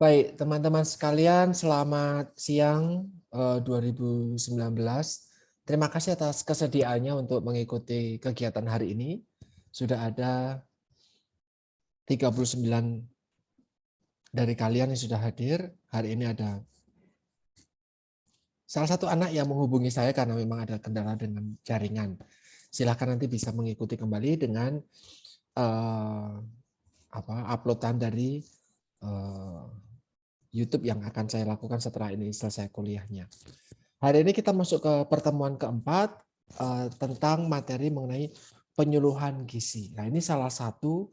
Baik, teman-teman sekalian, selamat siang 2019. Terima kasih atas kesediaannya untuk mengikuti kegiatan hari ini. Sudah ada 39 dari kalian yang sudah hadir. Hari ini ada salah satu anak yang menghubungi saya karena memang ada kendala dengan jaringan. Silahkan nanti bisa mengikuti kembali dengan uploadan dari YouTube yang akan saya lakukan setelah ini selesai kuliahnya. Hari ini kita masuk ke pertemuan keempat tentang materi mengenai penyuluhan gizi. Nah, ini salah satu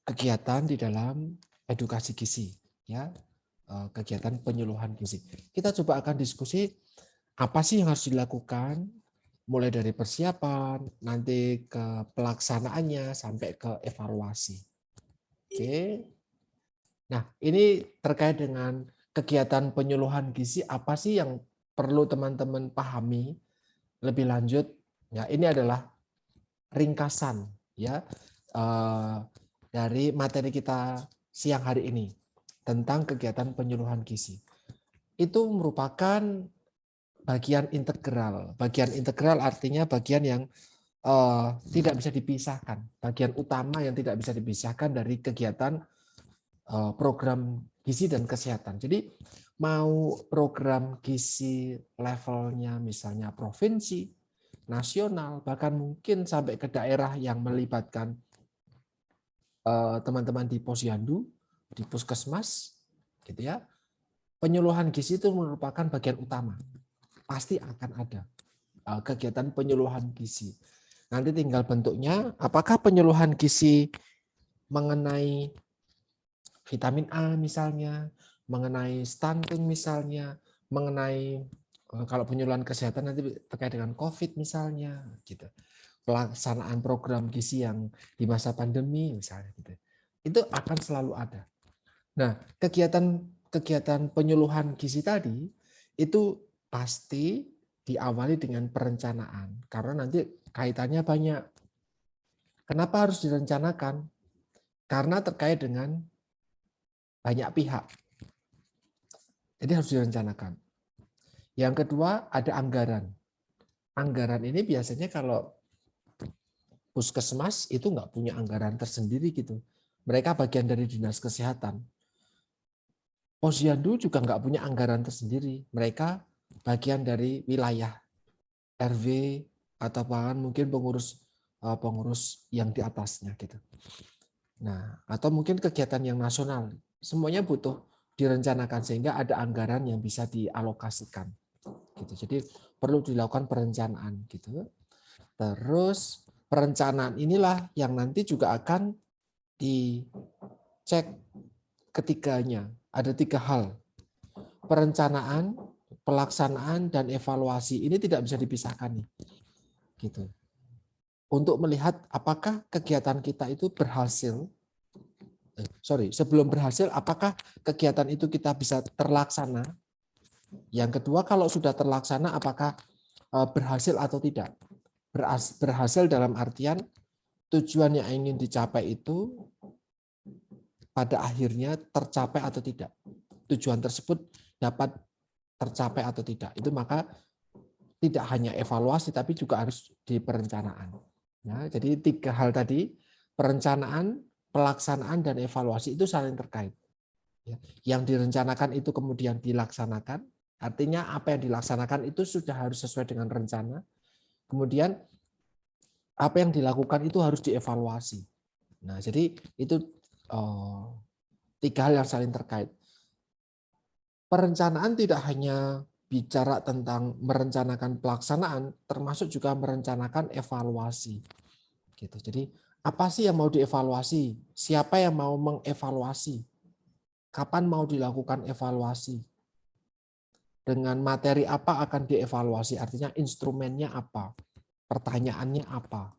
kegiatan di dalam edukasi gizi, ya, kegiatan penyuluhan gizi. Kita coba akan diskusi apa sih yang harus dilakukan, mulai dari persiapan, nanti ke pelaksanaannya, sampai ke evaluasi. Oke. Nah, ini terkait dengan kegiatan penyuluhan gizi, apa sih yang perlu teman-teman pahami lebih lanjut? Ya, ini adalah ringkasan ya dari materi kita siang hari ini tentang kegiatan penyuluhan gizi. Itu merupakan bagian integral. Bagian integral artinya bagian yang tidak bisa dipisahkan. Bagian utama yang tidak bisa dipisahkan dari kegiatan program gizi dan kesehatan. Jadi mau program gizi levelnya misalnya provinsi, nasional, bahkan mungkin sampai ke daerah yang melibatkan teman-teman di posyandu, di puskesmas, gitu ya. Penyuluhan gizi itu merupakan bagian utama. Pasti akan ada kegiatan penyuluhan gizi. Nanti tinggal bentuknya, apakah penyuluhan gizi mengenai vitamin A misalnya, mengenai stunting misalnya, mengenai kalau penyuluhan kesehatan nanti terkait dengan COVID misalnya, gitu. Pelaksanaan program gizi yang di masa pandemi misalnya, gitu. Itu akan selalu ada. Nah, kegiatan penyuluhan gizi tadi itu pasti diawali dengan perencanaan karena nanti kaitannya banyak. Kenapa harus direncanakan? Karena terkait dengan banyak pihak. Jadi harus direncanakan. Yang kedua ada anggaran. Anggaran ini biasanya kalau puskesmas itu nggak punya anggaran tersendiri gitu. Mereka bagian dari dinas kesehatan. Posyandu juga nggak punya anggaran tersendiri. Mereka bagian dari wilayah RW atau bahkan mungkin pengurus yang di atasnya gitu. Nah, atau mungkin kegiatan yang nasional. Semuanya butuh direncanakan sehingga ada anggaran yang bisa dialokasikan. Gitu. Jadi perlu dilakukan perencanaan gitu. Terus perencanaan inilah yang nanti juga akan dicek ketiganya. Ada 3 hal. Perencanaan, pelaksanaan, dan evaluasi. Ini tidak bisa dipisahkan nih. Gitu. Untuk melihat apakah kegiatan kita itu berhasil. Sebelum berhasil, apakah kegiatan itu kita bisa terlaksana? Yang kedua, kalau sudah terlaksana, apakah berhasil atau tidak? Berhasil dalam artian tujuan yang ingin dicapai itu pada akhirnya tercapai atau tidak. Tujuan tersebut dapat tercapai atau tidak. Itu maka tidak hanya evaluasi tapi juga harus di perencanaan. Ya, jadi 3 hal tadi, perencanaan, pelaksanaan, dan evaluasi itu saling terkait. Ya, yang direncanakan itu kemudian dilaksanakan, artinya apa yang dilaksanakan itu sudah harus sesuai dengan rencana. Kemudian apa yang dilakukan itu harus dievaluasi. Nah, jadi itu 3 hal yang saling terkait. Perencanaan tidak hanya bicara tentang merencanakan pelaksanaan, termasuk juga merencanakan evaluasi. Gitu. Jadi apa sih yang mau dievaluasi? Siapa yang mau mengevaluasi? Kapan mau dilakukan evaluasi? Dengan materi apa akan dievaluasi? Artinya instrumennya apa? Pertanyaannya apa?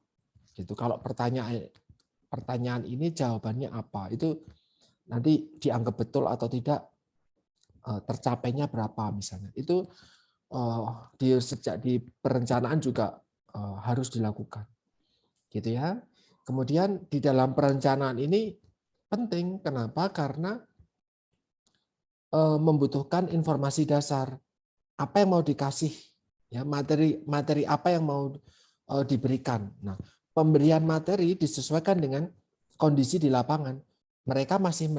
Gitu. Kalau pertanyaan ini jawabannya apa? Itu nanti dianggap betul atau tidak, tercapainya berapa misalnya. Itu sejak di perencanaan juga harus dilakukan. Gitu ya. Kemudian di dalam perencanaan ini penting, kenapa? Karena membutuhkan informasi dasar. Apa yang mau dikasih? Ya, materi apa yang mau diberikan. Nah, pemberian materi disesuaikan dengan kondisi di lapangan. Mereka masih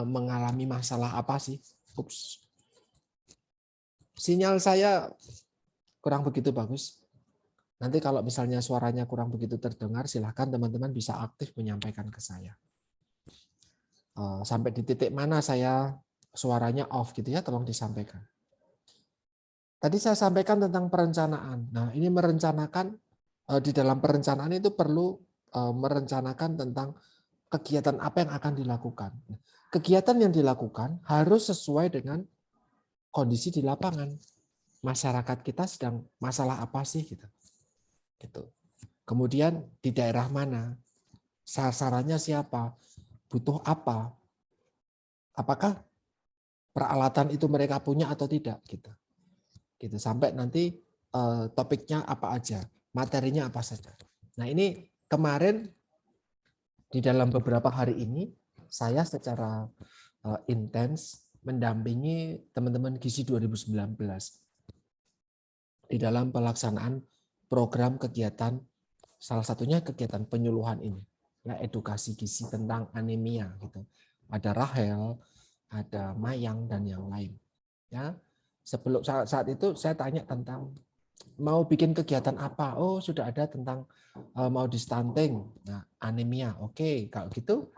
mengalami masalah apa sih? Ups. Sinyal saya kurang begitu bagus. Nanti kalau misalnya suaranya kurang begitu terdengar, silahkan teman-teman bisa aktif menyampaikan ke saya. Sampai di titik mana saya suaranya off gitu ya, tolong disampaikan. Tadi saya sampaikan tentang perencanaan. Nah, ini merencanakan, di dalam perencanaan itu perlu merencanakan tentang kegiatan apa yang akan dilakukan. Kegiatan yang dilakukan harus sesuai dengan kondisi di lapangan. Masyarakat kita sedang masalah apa sih gitu. Kemudian di daerah mana, sasarannya siapa, butuh apa, apakah peralatan itu mereka punya atau tidak gitu. Sampai nanti topiknya apa aja, materinya apa saja. Nah, ini kemarin di dalam beberapa hari ini saya secara intens mendampingi teman-teman GISI 2019 di dalam pelaksanaan program kegiatan, salah satunya kegiatan penyuluhan ini, ya, edukasi GISI tentang anemia gitu. Ada Rahel, ada Mayang dan yang lain. Ya, sebelum saat itu saya tanya tentang mau bikin kegiatan apa? Oh, sudah ada tentang mau di stunting. Nah, anemia. Oke, kalau gitu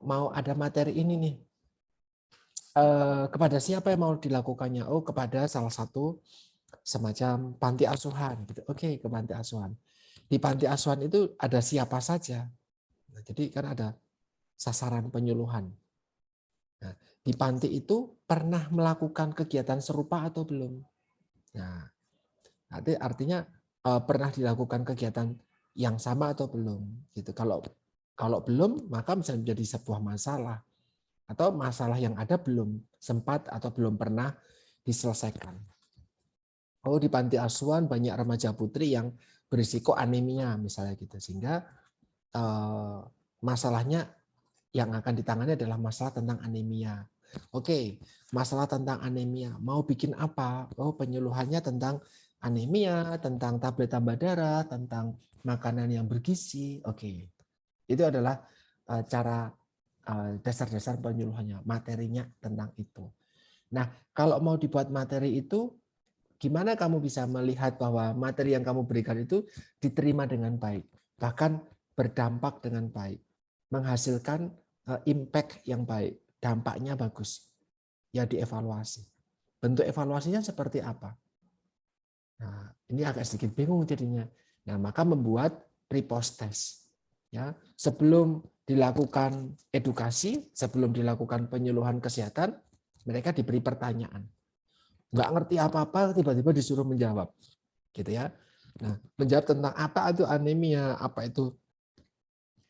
mau ada materi ini nih. Kepada siapa yang mau dilakukannya? Oh, kepada salah satu semacam panti asuhan gitu. Oke, ke panti asuhan. Di panti asuhan itu ada siapa saja. Nah, jadi kan ada sasaran penyuluhan. Nah, di panti itu pernah melakukan kegiatan serupa atau belum? Nah, artinya pernah dilakukan kegiatan yang sama atau belum? Gitu. Kalau belum, maka bisa menjadi sebuah masalah. Atau masalah yang ada belum sempat atau belum pernah diselesaikan. Oh, di panti asuhan banyak remaja putri yang berisiko anemia misalnya gitu, sehingga masalahnya yang akan ditangani adalah masalah tentang anemia. Oke, masalah tentang anemia. Mau bikin apa? Oh, penyuluhannya tentang anemia, tentang tablet tambah darah, tentang makanan yang bergizi. Oke, itu adalah cara dasar-dasar penyuluhannya, materinya tentang itu. Nah, kalau mau dibuat materi itu, gimana kamu bisa melihat bahwa materi yang kamu berikan itu diterima dengan baik, bahkan berdampak dengan baik, menghasilkan impact yang baik, dampaknya bagus, ya dievaluasi. Bentuk evaluasinya seperti apa? Nah, ini agak sedikit bingung jadinya. Nah, maka membuat pre-post test. Ya, sebelum dilakukan edukasi, sebelum dilakukan penyuluhan kesehatan, mereka diberi pertanyaan. Nggak ngerti apa-apa, tiba-tiba disuruh menjawab, gitu ya. Nah, menjawab tentang apa itu anemia, apa itu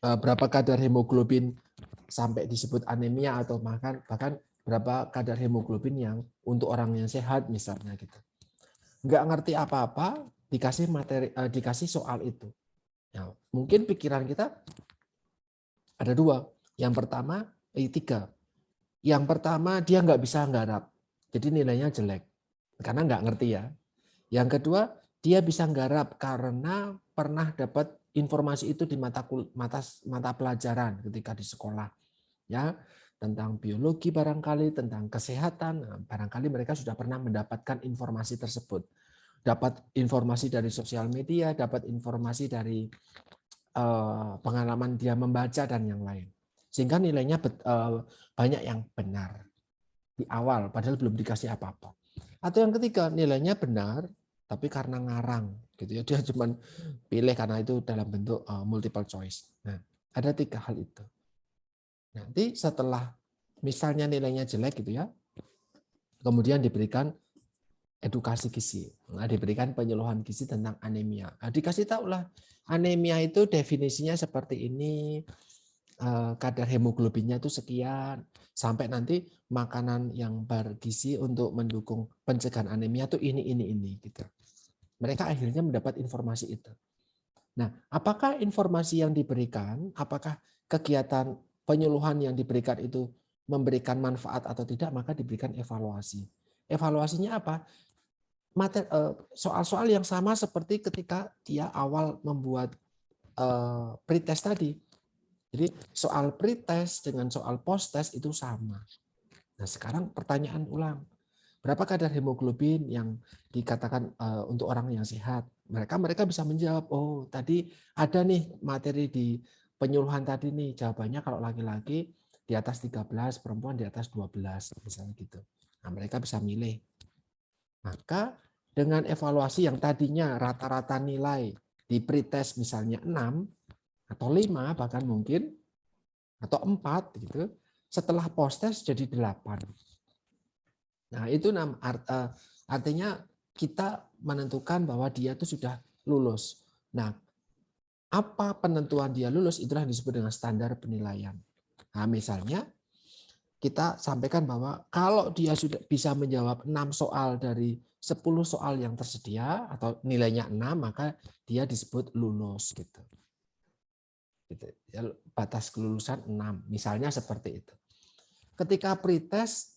berapa kadar hemoglobin sampai disebut anemia, atau bahkan berapa kadar hemoglobin yang untuk orang yang sehat misalnya gitu. Nggak ngerti apa-apa, dikasih materi, dikasih soal itu. Nah, mungkin pikiran kita ada dua. Yang pertama, tiga. Yang pertama, dia nggak bisa nggarap. Jadi nilainya jelek. Karena nggak ngerti ya. Yang kedua, dia bisa nggarap karena pernah dapat informasi itu di mata pelajaran ketika di sekolah. Ya, tentang biologi barangkali, tentang kesehatan, barangkali mereka sudah pernah mendapatkan informasi tersebut. Dapat informasi dari sosial media, dapat informasi dari pengalaman dia membaca dan yang lain. Sehingga nilainya banyak yang benar di awal, padahal belum dikasih apa-apa. Atau yang ketiga, nilainya benar, tapi karena ngarang, gitu ya, dia cuma pilih karena itu dalam bentuk multiple choice. Nah, ada tiga hal itu. Nanti setelah misalnya nilainya jelek gitu ya, kemudian diberikan edukasi gizi, diberikan penyuluhan gizi tentang anemia. Nah, dikasih tahulah anemia itu definisinya seperti ini, kadar hemoglobinnya itu sekian, sampai nanti makanan yang bergizi untuk mendukung pencegahan anemia itu ini gitu. Mereka akhirnya mendapat informasi itu. Nah, apakah informasi yang diberikan, apakah kegiatan penyuluhan yang diberikan itu memberikan manfaat atau tidak, maka diberikan evaluasi. Evaluasinya apa? Soal-soal yang sama seperti ketika dia awal membuat pretest tadi. Jadi soal pretest dengan soal post-test itu sama. Nah sekarang pertanyaan ulang. Berapa kadar hemoglobin yang dikatakan untuk orang yang sehat? Mereka bisa menjawab, oh tadi ada nih materi di penyuluhan tadi nih. Jawabannya kalau laki-laki di atas 13, perempuan di atas 12, misalnya gitu. Nah mereka bisa milih. Maka dengan evaluasi yang tadinya rata-rata nilai di pretest misalnya 6 atau 5 bahkan mungkin atau 4 gitu, setelah post-test jadi 8. Nah, itu artinya kita menentukan bahwa dia itu sudah lulus. Nah, apa penentuan dia lulus itulah yang disebut dengan standar penilaian. Nah, misalnya kita sampaikan bahwa kalau dia sudah bisa menjawab 6 soal dari 10 soal yang tersedia atau nilainya 6, maka dia disebut lulus gitu. Batas kelulusan 6, misalnya seperti itu. Ketika pretest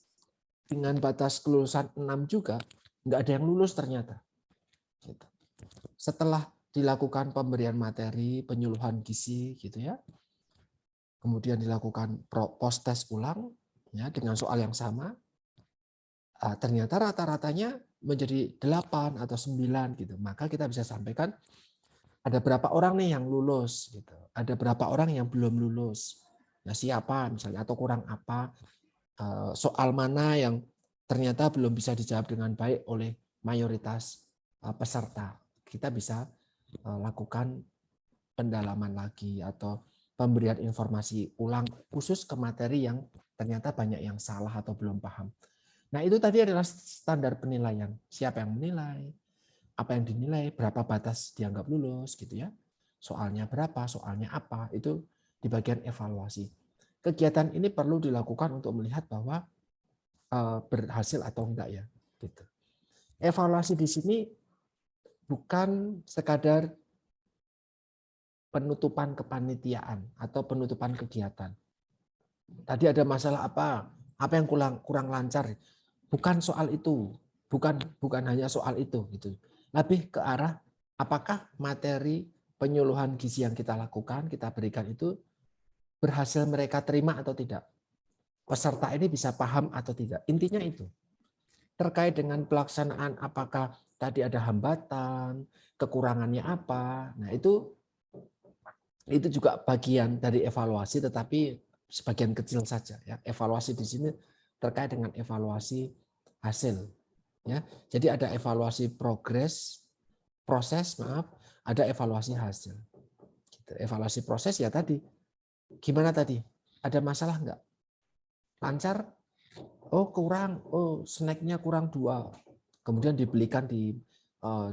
dengan batas kelulusan 6 juga, nggak ada yang lulus ternyata. Setelah dilakukan pemberian materi, penyuluhan gizi, gitu ya, kemudian dilakukan post-test ulang, ya dengan soal yang sama, ternyata rata-ratanya menjadi 8 atau 9 gitu. Maka kita bisa sampaikan ada berapa orang nih yang lulus gitu. Ada berapa orang yang belum lulus. Nah, siapa misalnya atau kurang apa? Soal mana yang ternyata belum bisa dijawab dengan baik oleh mayoritas peserta. Kita bisa lakukan pendalaman lagi atau pemberian informasi ulang khusus ke materi yang ternyata banyak yang salah atau belum paham. Nah, itu tadi adalah standar penilaian. Siapa yang menilai, apa yang dinilai, berapa batas dianggap lulus gitu ya. Soalnya berapa, soalnya apa, itu di bagian evaluasi. Kegiatan ini perlu dilakukan untuk melihat bahwa berhasil atau enggak ya gitu. Evaluasi di sini bukan sekadar penutupan kepanitiaan atau penutupan kegiatan. Tadi ada masalah apa? Apa yang kurang lancar? Bukan soal itu, bukan hanya soal itu gitu. Lebih ke arah apakah materi penyuluhan gizi yang kita lakukan, kita berikan itu berhasil mereka terima atau tidak. Peserta ini bisa paham atau tidak. Intinya itu. Terkait dengan pelaksanaan apakah tadi ada hambatan, kekurangannya apa. Nah, itu juga bagian dari evaluasi tetapi sebagian kecil saja ya. Evaluasi di sini terkait dengan evaluasi hasil ya. Jadi ada evaluasi proses, ada evaluasi hasil. Gitu. Evaluasi proses ya tadi. Gimana tadi? Ada masalah enggak? Lancar? Oh, kurang. Oh, snacknya kurang 2. Kemudian dibelikan di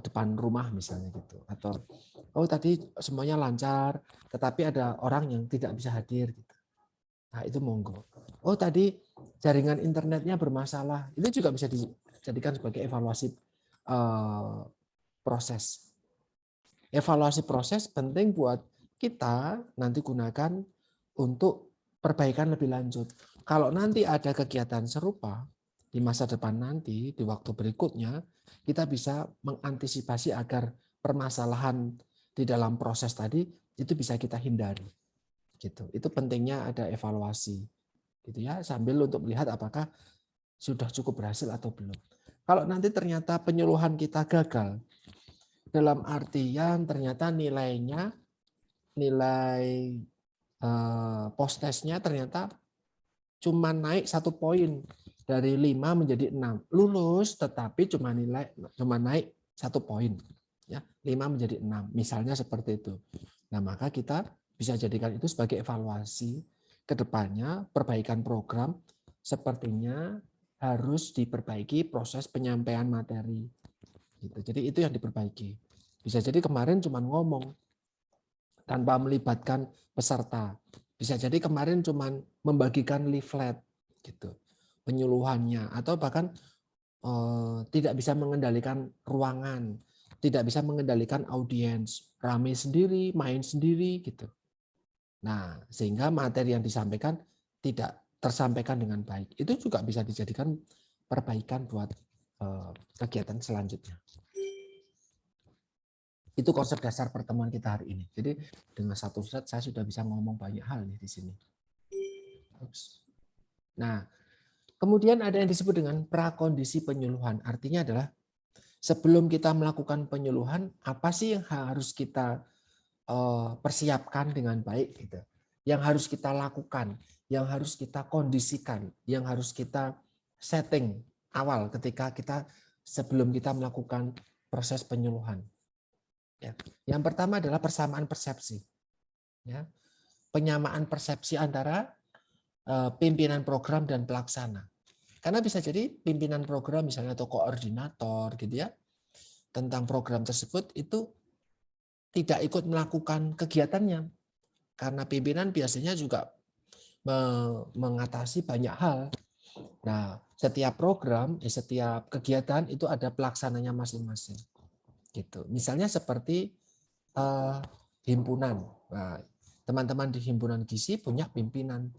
depan rumah misalnya gitu. Atau oh tadi semuanya lancar, tetapi ada orang yang tidak bisa hadir gitu. Nah, itu monggo. Oh, tadi jaringan internetnya bermasalah. Itu juga bisa dijadikan sebagai evaluasi proses. Evaluasi proses penting buat kita nanti gunakan untuk perbaikan lebih lanjut. Kalau nanti ada kegiatan serupa di masa depan nanti, di waktu berikutnya, kita bisa mengantisipasi agar permasalahan di dalam proses tadi itu bisa kita hindari. Gitu. Itu pentingnya ada evaluasi. Gitu ya, sambil untuk melihat apakah sudah cukup berhasil atau belum. Kalau nanti ternyata penyuluhan kita gagal, dalam artian ternyata nilai post-testnya ternyata cuma naik 1 poin dari 5 menjadi 6. Lulus tetapi cuma naik 1 poin. Ya, 5 menjadi 6. Misalnya seperti itu. Nah, maka kita bisa jadikan itu sebagai evaluasi ke depannya, perbaikan program sepertinya harus diperbaiki proses penyampaian materi. Gitu. Jadi itu yang diperbaiki. Bisa jadi kemarin cuma ngomong tanpa melibatkan peserta. Bisa jadi kemarin cuma membagikan leaflet gitu, penyuluhannya, atau bahkan tidak bisa mengendalikan ruangan, tidak bisa mengendalikan audiens, ramai sendiri, main sendiri gitu. Nah, sehingga materi yang disampaikan tidak tersampaikan dengan baik. Itu juga bisa dijadikan perbaikan buat kegiatan selanjutnya. Itu konsep dasar pertemuan kita hari ini. Jadi dengan satu slide saya sudah bisa ngomong banyak hal nih di sini. Nah, kemudian ada yang disebut dengan prakondisi penyuluhan. Artinya adalah sebelum kita melakukan penyuluhan, apa sih yang harus kita persiapkan dengan baik gitu. Yang harus kita lakukan, yang harus kita kondisikan, yang harus kita setting awal ketika kita sebelum kita melakukan proses penyuluhan. Ya. Yang pertama adalah persamaan persepsi. Ya. Penyamaan persepsi antara pimpinan program dan pelaksana. Karena bisa jadi pimpinan program misalnya atau koordinator gitu ya tentang program tersebut itu tidak ikut melakukan kegiatannya karena pimpinan biasanya juga mengatasi banyak hal. Nah, setiap program, setiap kegiatan itu ada pelaksananya masing-masing. Gitu. Misalnya seperti himpunan. Nah, teman-teman di himpunan gizi punya pimpinan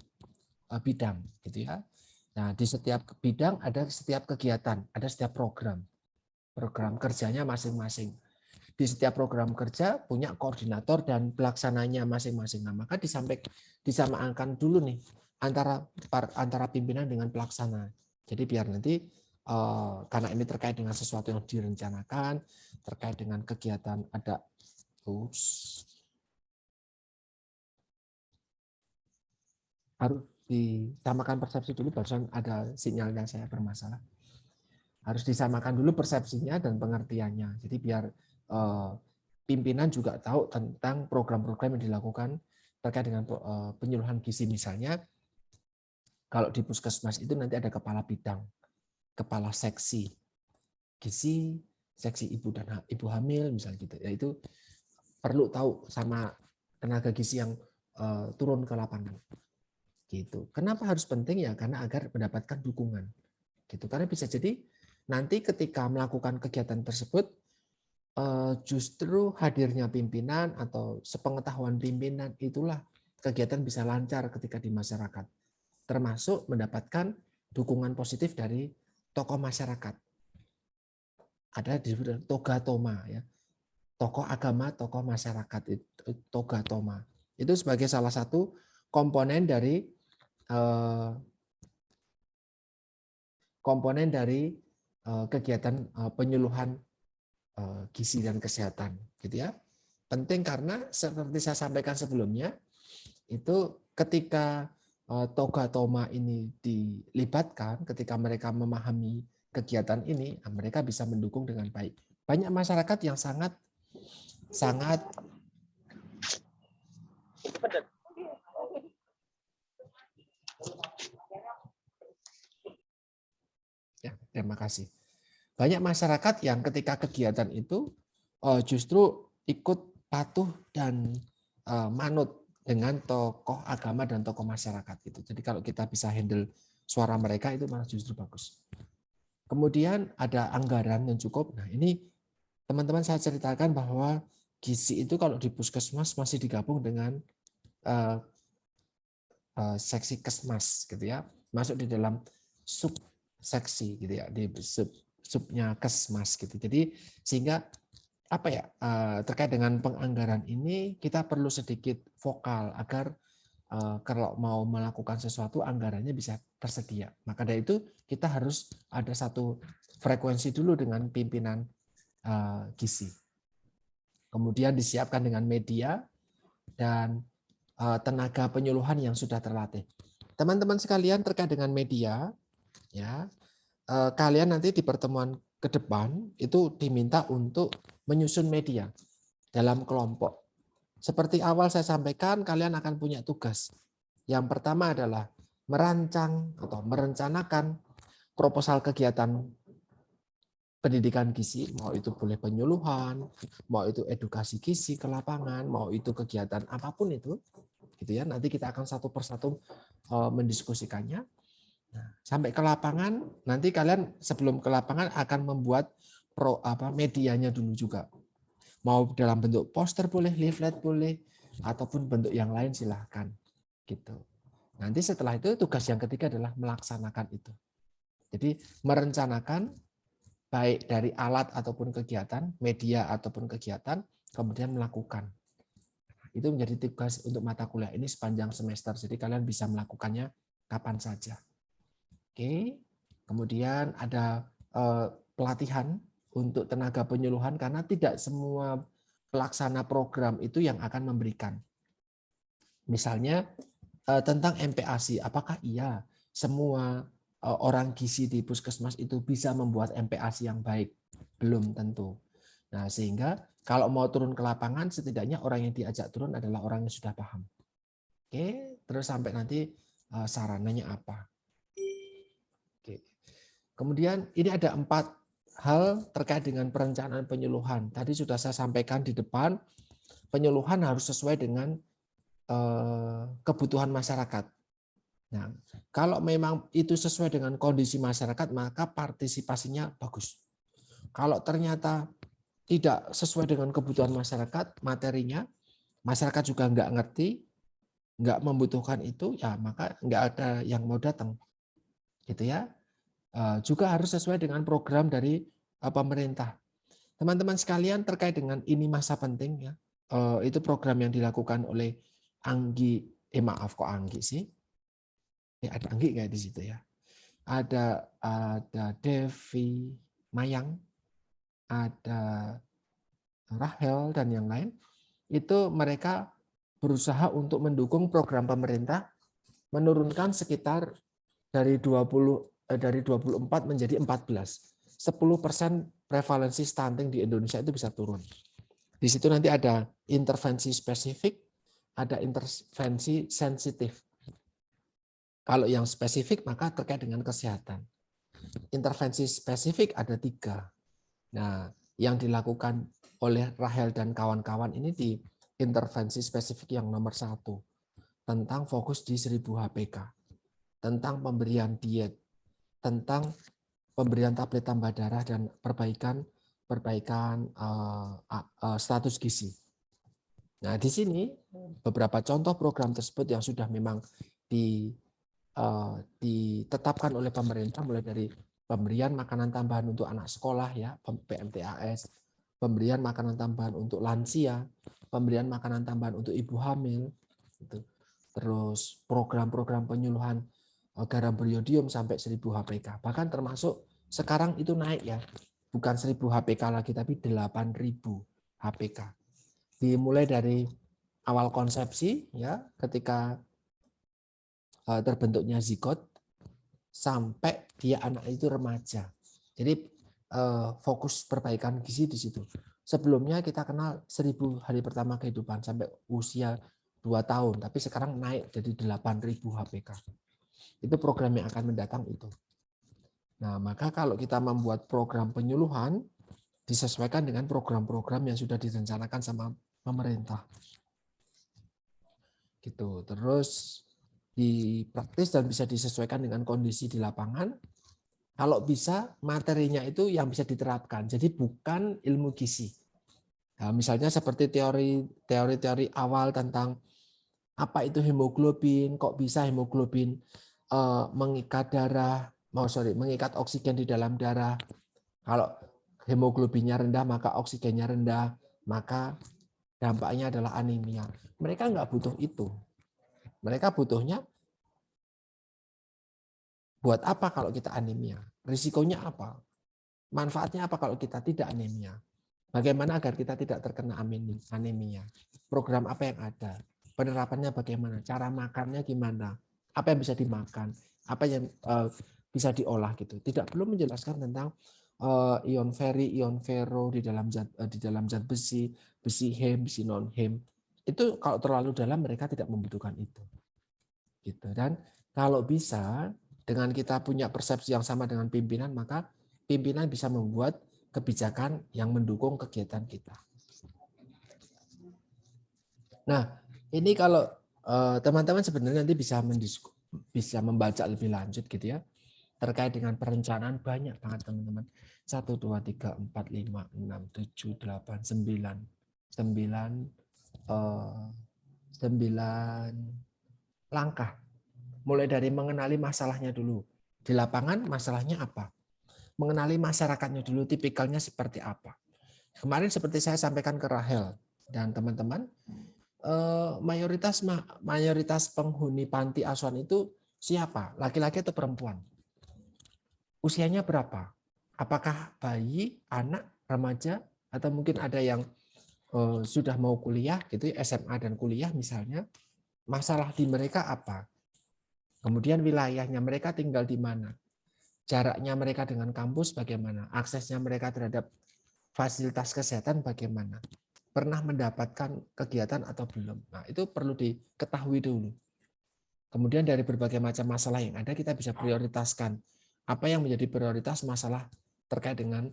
bidang, gitu ya. Nah, di setiap bidang ada setiap kegiatan, ada setiap program kerjanya masing-masing. Di setiap program kerja punya koordinator dan pelaksananya masing-masing. Nah, maka disamakan dulu nih antara pimpinan dengan pelaksana. Jadi biar nanti karena ini terkait dengan sesuatu yang direncanakan, terkait dengan kegiatan ada harus disamakan persepsi dulu, barusan ada sinyal yang saya bermasalah. Harus disamakan dulu persepsinya dan pengertiannya. Jadi biar pimpinan juga tahu tentang program-program yang dilakukan terkait dengan penyuluhan gizi. Misalnya kalau di puskesmas itu nanti ada kepala bidang, kepala seksi gizi, seksi ibu dan ibu hamil misalnya gitu. Ya itu perlu tahu sama tenaga gizi yang turun ke lapangan. Gitu. Kenapa harus penting ya? Karena agar mendapatkan dukungan. Gitu. Karena bisa jadi nanti ketika melakukan kegiatan tersebut justru hadirnya pimpinan atau sepengetahuan pimpinan itulah kegiatan bisa lancar ketika di masyarakat. Termasuk mendapatkan dukungan positif dari tokoh masyarakat. Ada di toga toma ya. Tokoh agama, tokoh masyarakat itu toga toma. Itu sebagai salah satu komponen dari kegiatan penyuluhan gizi dan kesehatan, gitu ya. Penting karena seperti saya sampaikan sebelumnya, itu ketika toga toma ini dilibatkan, ketika mereka memahami kegiatan ini, mereka bisa mendukung dengan baik. Banyak masyarakat yang sangat ya, terima kasih. Banyak masyarakat yang ketika kegiatan itu justru ikut patuh dan manut dengan tokoh agama dan tokoh masyarakat itu. Jadi kalau kita bisa handle suara mereka itu malah justru bagus. Kemudian ada anggaran yang cukup. Nah, ini teman-teman saya ceritakan bahwa gizi itu kalau di puskesmas masih digabung dengan seksi kesmas gitu ya. Masuk di dalam sub seksi gitu ya, di subnya kesmas gitu. Jadi sehingga apa ya terkait dengan penganggaran ini kita perlu sedikit vokal agar kalau mau melakukan sesuatu anggarannya bisa tersedia. Maka dari itu kita harus ada satu frekuensi dulu dengan pimpinan gizi. Kemudian disiapkan dengan media dan tenaga penyuluhan yang sudah terlatih. Teman-teman sekalian terkait dengan media, ya kalian nanti di pertemuan ke depan itu diminta untuk menyusun media dalam kelompok. Seperti awal saya sampaikan, kalian akan punya tugas. Yang pertama adalah merancang atau merencanakan proposal kegiatan pendidikan gizi, mau itu boleh penyuluhan, mau itu edukasi gizi ke lapangan, mau itu kegiatan apapun itu, gitu ya. Nanti kita akan satu persatu mendiskusikannya. Nah, sampai ke lapangan, nanti kalian sebelum ke lapangan akan membuat medianya dulu juga. Mau dalam bentuk poster boleh, leaflet boleh, ataupun bentuk yang lain silahkan. Gitu. Nanti setelah itu tugas yang ketiga adalah melaksanakan itu. Jadi merencanakan baik dari alat ataupun kegiatan, media ataupun kegiatan, kemudian melakukan. Itu menjadi tugas untuk mata kuliah ini sepanjang semester. Jadi kalian bisa melakukannya kapan saja. Oke. Kemudian ada pelatihan untuk tenaga penyuluhan karena tidak semua pelaksana program itu yang akan memberikan. Misalnya tentang MPASI, apakah iya semua orang gizi di puskesmas itu bisa membuat MPASI yang baik? Belum tentu. Nah, sehingga kalau mau turun ke lapangan, setidaknya orang yang diajak turun adalah orang yang sudah paham. Oke, terus sampai nanti sarananya apa? Oke. Kemudian ini ada 4 hal terkait dengan perencanaan penyuluhan. Tadi sudah saya sampaikan di depan, penyuluhan harus sesuai dengan kebutuhan masyarakat. Nah, kalau memang itu sesuai dengan kondisi masyarakat, maka partisipasinya bagus. Kalau ternyata tidak sesuai dengan kebutuhan masyarakat, materinya, masyarakat juga nggak ngerti, nggak membutuhkan itu, ya maka nggak ada yang mau datang. Gitu ya. Juga harus sesuai dengan program dari pemerintah. Teman-teman sekalian terkait dengan ini masa penting ya, itu program yang dilakukan oleh Anggi, maaf kok Anggi sih, ada Anggi nggak di situ ya? Ada Devi Mayang, ada Rahel dan yang lain. Itu mereka berusaha untuk mendukung program pemerintah menurunkan sekitar dari 24 menjadi 14. 10% prevalensi stunting di Indonesia itu bisa turun. Di situ nanti ada intervensi spesifik, ada intervensi sensitif. Kalau yang spesifik maka terkait dengan kesehatan. Intervensi spesifik ada 3. Nah, yang dilakukan oleh Rahel dan kawan-kawan ini di intervensi spesifik yang nomor 1 tentang fokus di 1000 HPK, tentang pemberian diet, tentang pemberian tablet tambah darah dan perbaikan status gizi. Nah, di sini beberapa contoh program tersebut yang sudah memang ditetapkan oleh pemerintah, mulai dari pemberian makanan tambahan untuk anak sekolah ya, PMTAS, pemberian makanan tambahan untuk lansia, pemberian makanan tambahan untuk ibu hamil, gitu. Terus program-program penyuluhan garam beriodium sampai 1000 HPK. Bahkan termasuk sekarang itu naik ya, bukan 1000 HPK lagi tapi 8000 HPK. Dimulai dari awal konsepsi ya, ketika terbentuknya zigot sampai dia anak itu remaja. Jadi fokus perbaikan gizi di situ. Sebelumnya kita kenal 1000 hari pertama kehidupan sampai usia 2 tahun, tapi sekarang naik jadi 8000 HPK. Itu program yang akan mendatang itu. Nah, maka kalau kita membuat program penyuluhan, disesuaikan dengan program-program yang sudah direncanakan sama pemerintah. Gitu. Terus dipraktis dan bisa disesuaikan dengan kondisi di lapangan. Kalau bisa, materinya itu yang bisa diterapkan. Jadi bukan ilmu gizi. Nah, misalnya seperti teori awal tentang apa itu hemoglobin, kok bisa hemoglobin mengikat mengikat oksigen di dalam darah. Kalau hemoglobinnya rendah, maka oksigennya rendah, maka dampaknya adalah anemia. Mereka nggak butuh itu. Mereka butuhnya buat apa kalau kita anemia? Risikonya apa? Manfaatnya apa kalau kita tidak anemia? Bagaimana agar kita tidak terkena anemia? Program apa yang ada? Penerapannya bagaimana? Cara makannya gimana? Apa yang bisa dimakan? Apa yang bisa diolah gitu? Tidak perlu menjelaskan tentang ion feri, ion ferro di dalam zat besi, besi Hem, besi non Hem. Itu kalau terlalu dalam mereka tidak membutuhkan itu. Gitu. Dan kalau bisa dengan kita punya persepsi yang sama dengan pimpinan, maka pimpinan bisa membuat kebijakan yang mendukung kegiatan kita. Nah, ini kalau teman-teman sebenarnya nanti bisa membaca lebih lanjut gitu ya, terkait dengan perencanaan banyak banget teman-teman. 1, 2, 3, 4, 5, 6, 7, 8, 9 langkah Mulai dari mengenali masalahnya dulu. Di lapangan masalahnya apa? Mengenali masyarakatnya dulu, tipikalnya seperti apa. Kemarin seperti saya sampaikan ke Rahel dan teman-teman, mayoritas penghuni panti asuhan itu siapa? Laki-laki atau perempuan? Usianya berapa? Apakah bayi, anak, remaja, atau mungkin ada yang sudah mau kuliah, gitu SMA dan kuliah misalnya. Masalah di mereka apa? Kemudian wilayahnya, mereka tinggal di mana? Jaraknya mereka dengan kampus bagaimana? Aksesnya mereka terhadap fasilitas kesehatan bagaimana? Pernah mendapatkan kegiatan atau belum? Nah, itu perlu diketahui dulu. Kemudian dari berbagai macam masalah yang ada, kita bisa prioritaskan apa yang menjadi prioritas masalah terkait dengan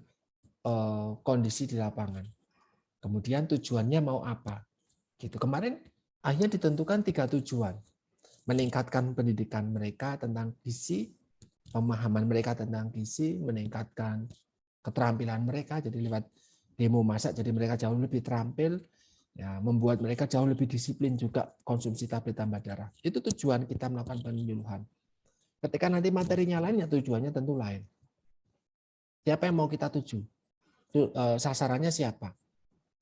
kondisi di lapangan. Kemudian tujuannya mau apa? Gitu. Kemarin akhirnya ditentukan 3 tujuan. Meningkatkan pendidikan mereka tentang gizi, pemahaman mereka tentang gizi, meningkatkan keterampilan mereka, jadi lewat demo masak, jadi mereka jauh lebih terampil, ya, membuat mereka jauh lebih disiplin juga konsumsi tablet tambah darah. Itu tujuan kita melakukan penyuluhan. Ketika nanti materinya lain, ya tujuannya tentu lain. Siapa yang mau kita tuju? Sasarannya siapa?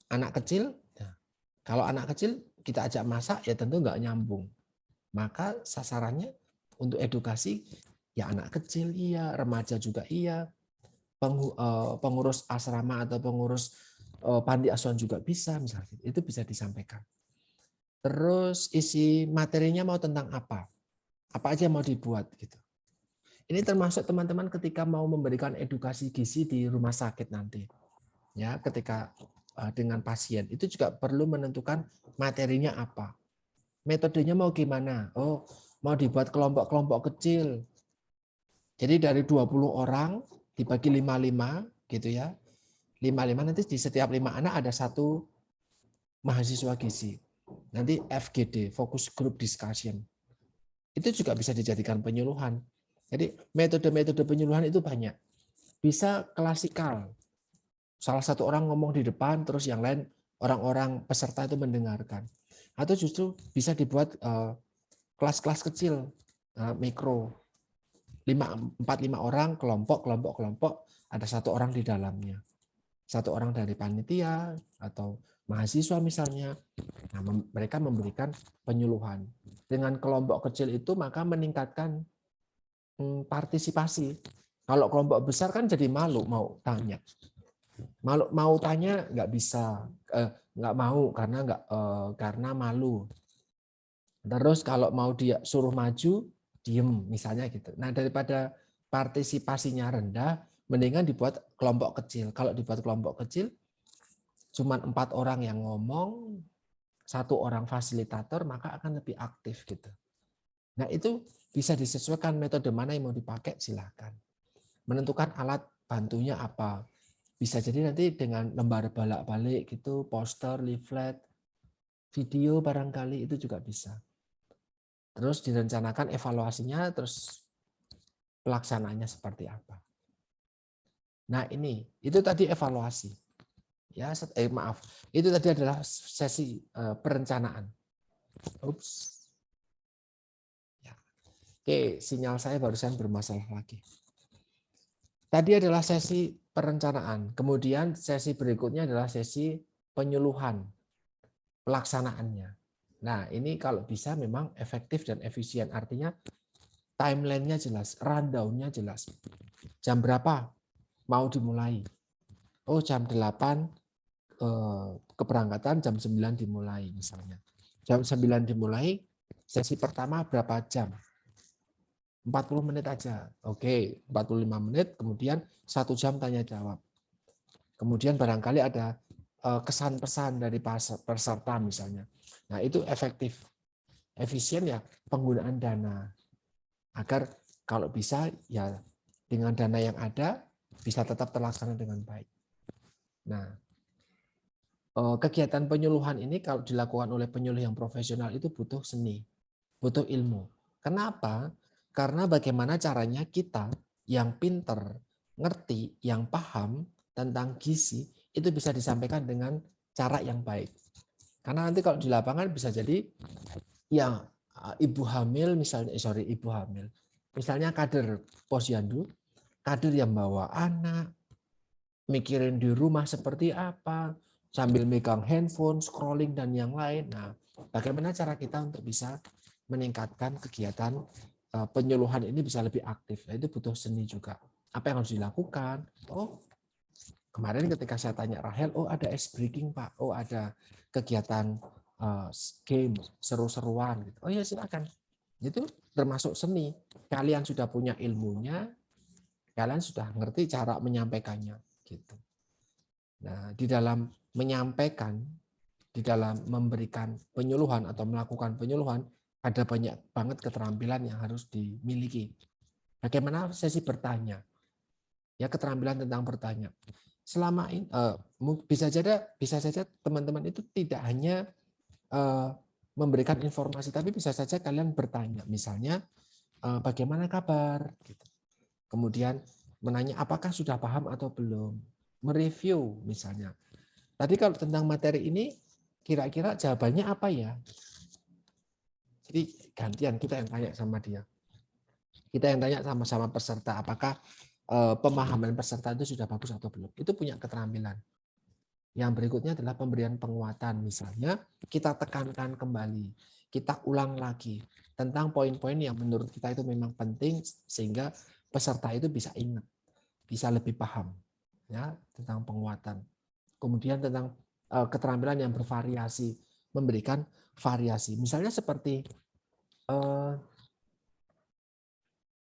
Anak kecil? Nah, kalau anak kecil kita ajak masak, ya tentu nggak nyambung. Maka sasarannya untuk edukasi, ya anak kecil iya, remaja juga iya, pengurus asrama atau pengurus panti asuhan juga bisa, misalnya itu bisa disampaikan. Terus isi materinya mau tentang apa aja mau dibuat gitu. Ini termasuk teman-teman ketika mau memberikan edukasi gizi di rumah sakit nanti, ya ketika dengan pasien itu juga perlu menentukan materinya apa, metodenya mau gimana. Oh, mau dibuat kelompok-kelompok kecil. Jadi dari 20 orang dibagi 5-5 gitu ya. 5-5 nanti di setiap 5 anak ada 1 mahasiswa gizi. Nanti FGD, Focus Group Discussion. Itu juga bisa dijadikan penyuluhan. Jadi metode-metode penyuluhan itu banyak. Bisa klasikal. Salah satu orang ngomong di depan, terus yang lain orang-orang peserta itu mendengarkan. Atau justru bisa dibuat kelas-kelas kecil, mikro. 4-5 orang, kelompok, ada 1 orang di dalamnya. 1 orang dari panitia atau mahasiswa misalnya. Nah, mereka memberikan penyuluhan. Dengan kelompok kecil itu maka meningkatkan partisipasi. Kalau kelompok besar kan jadi malu mau tanya. Mau tanya nggak bisa, nggak mau karena malu. Terus kalau mau dia suruh maju, diem misalnya gitu. Nah, daripada partisipasinya rendah, mendingan dibuat kelompok kecil. Kalau dibuat kelompok kecil, cuma 4 orang yang ngomong, 1 orang fasilitator, maka akan lebih aktif gitu. Nah, itu bisa disesuaikan metode mana yang mau dipakai, silakan. Menentukan alat bantunya apa. Bisa jadi nanti dengan lembar bolak-balik gitu, poster, leaflet, video barangkali itu juga bisa. Terus direncanakan evaluasinya, terus pelaksanaannya seperti apa. Nah, itu tadi evaluasi. Ya, maaf. Itu tadi adalah sesi perencanaan. Ups. Ya. Oke, sinyal saya barusan bermasalah lagi. Tadi adalah sesi perencanaan. Kemudian sesi berikutnya adalah sesi penyuluhan, pelaksanaannya. Nah, ini kalau bisa memang efektif dan efisien. Artinya timeline-nya jelas, rundown-nya jelas. Jam berapa mau dimulai? Oh, jam 8 keberangkatan, jam 9 dimulai misalnya. Jam 9 dimulai, sesi pertama berapa jam? 40 menit aja. Oke, 45 menit, kemudian 1 jam tanya jawab. Kemudian barangkali ada kesan-pesan dari peserta misalnya. Nah, itu efektif. Efisien ya penggunaan dana. Agar kalau bisa ya dengan dana yang ada bisa tetap terlaksana dengan baik. Nah, kegiatan penyuluhan ini kalau dilakukan oleh penyuluh yang profesional itu butuh seni, butuh ilmu. Kenapa? Karena bagaimana caranya kita yang pinter, ngerti, yang paham tentang gizi itu bisa disampaikan dengan cara yang baik. Karena nanti kalau di lapangan bisa jadi ya ibu hamil misalnya, ibu hamil. Misalnya kader posyandu, kader yang bawa anak, mikirin di rumah seperti apa, sambil megang handphone, scrolling dan yang lain. Nah, bagaimana cara kita untuk bisa meningkatkan kegiatan penyuluhan ini bisa lebih aktif? Nah, itu butuh seni juga. Apa yang harus dilakukan? Oh, kemarin ketika saya tanya Rahel, oh ada ice breaking Pak, oh ada kegiatan game seru-seruan. Oh ya silakan. Itu termasuk seni. Kalian sudah punya ilmunya, kalian sudah ngerti cara menyampaikannya. Gitu. Nah, di dalam menyampaikan, di dalam memberikan penyuluhan atau melakukan penyuluhan, ada banyak banget keterampilan yang harus dimiliki. Bagaimana sesi bertanya? Ya, keterampilan tentang bertanya. Selama ini bisa saja teman-teman itu tidak hanya memberikan informasi, tapi bisa saja kalian bertanya. Misalnya, bagaimana kabar? Gitu. Kemudian menanya apakah sudah paham atau belum. Mereview misalnya. Tadi kalau tentang materi ini, kira-kira jawabannya apa ya? Jadi gantian kita yang tanya sama dia. Kita yang tanya sama-sama peserta, apakah pemahaman peserta itu sudah bagus atau belum. Itu punya keterampilan. Yang berikutnya adalah pemberian penguatan. Misalnya kita tekankan kembali, kita ulang lagi tentang poin-poin yang menurut kita itu memang penting sehingga peserta itu bisa ingat, bisa lebih paham ya tentang penguatan. Kemudian tentang keterampilan yang bervariasi, memberikan variasi. Misalnya seperti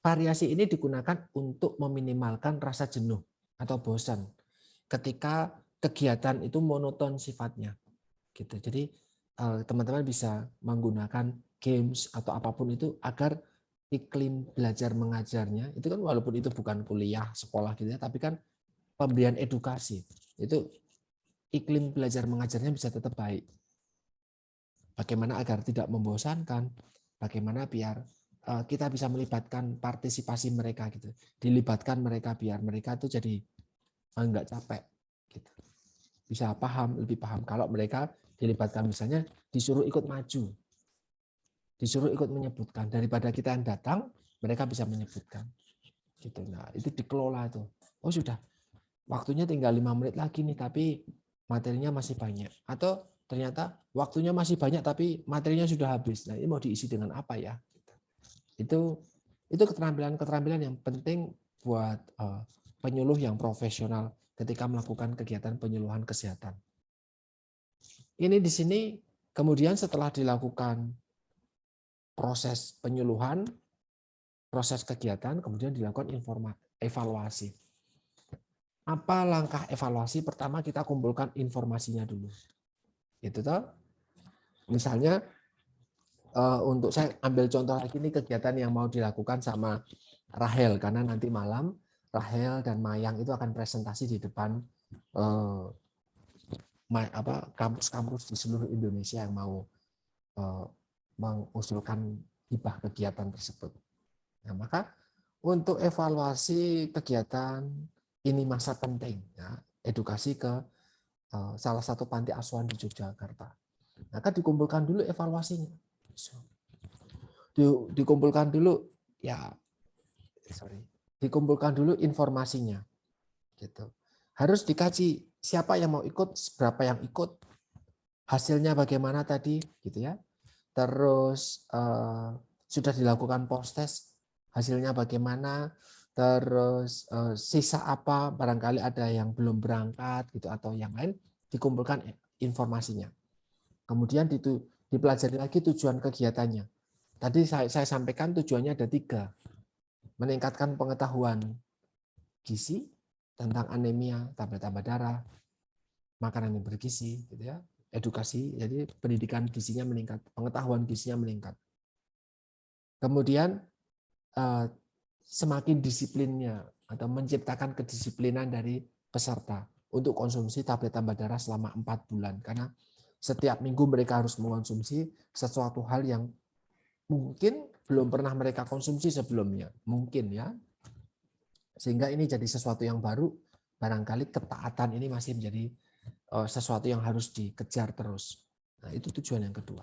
variasi ini digunakan untuk meminimalkan rasa jenuh atau bosan ketika kegiatan itu monoton sifatnya. Gitu. Jadi teman-teman bisa menggunakan games atau apapun itu agar iklim belajar mengajarnya itu kan walaupun itu bukan kuliah sekolah gitu ya, tapi kan pemberian edukasi itu iklim belajar mengajarnya bisa tetap baik. Bagaimana agar tidak membosankan, bagaimana biar kita bisa melibatkan partisipasi mereka gitu, dilibatkan mereka biar mereka tuh jadi enggak capek gitu. Bisa paham, lebih paham kalau mereka dilibatkan misalnya disuruh ikut maju, disuruh ikut menyebutkan daripada kita yang datang, mereka bisa menyebutkan gitu. Nah, itu dikelola itu. Oh sudah, waktunya tinggal 5 menit lagi nih tapi materinya masih banyak, atau ternyata waktunya masih banyak tapi materinya sudah habis. Nah, ini mau diisi dengan apa ya? Itu keterampilan-keterampilan yang penting buat penyuluh yang profesional ketika melakukan kegiatan penyuluhan kesehatan. Ini di sini kemudian setelah dilakukan proses penyuluhan, proses kegiatan, kemudian dilakukan evaluasi. Apa langkah evaluasi? Pertama kita kumpulkan informasinya dulu. Itu toh. Misalnya untuk saya ambil contoh lagi ini kegiatan yang mau dilakukan sama Rahel karena nanti malam Rahel dan Mayang itu akan presentasi di depan kampus-kampus di seluruh Indonesia yang mau mengusulkan hibah kegiatan tersebut. Nah, maka untuk evaluasi kegiatan ini masa penting ya, edukasi ke salah satu panti asuhan di Yogyakarta. Maka dikumpulkan dulu evaluasinya. Dikumpulkan dulu dikumpulkan dulu informasinya. Gitu. Harus dikaji siapa yang mau ikut, berapa yang ikut, hasilnya bagaimana tadi, gitu ya. Terus sudah dilakukan post test, hasilnya bagaimana, terus sisa apa, barangkali ada yang belum berangkat gitu atau yang lain, dikumpulkan informasinya. Kemudian dipelajari lagi tujuan kegiatannya. Tadi saya sampaikan tujuannya ada 3. Meningkatkan pengetahuan gizi tentang anemia, tambah darah, makanan yang bergizi, gitu ya. Edukasi, jadi pendidikan gizinya meningkat, pengetahuan gizinya meningkat. Kemudian semakin disiplinnya atau menciptakan kedisiplinan dari peserta untuk konsumsi tablet tambah darah selama 4 bulan. Karena setiap minggu mereka harus mengonsumsi sesuatu hal yang mungkin belum pernah mereka konsumsi sebelumnya. Mungkin ya. Sehingga ini jadi sesuatu yang baru, barangkali ketaatan ini masih menjadi sesuatu yang harus dikejar terus. Nah, itu tujuan yang kedua.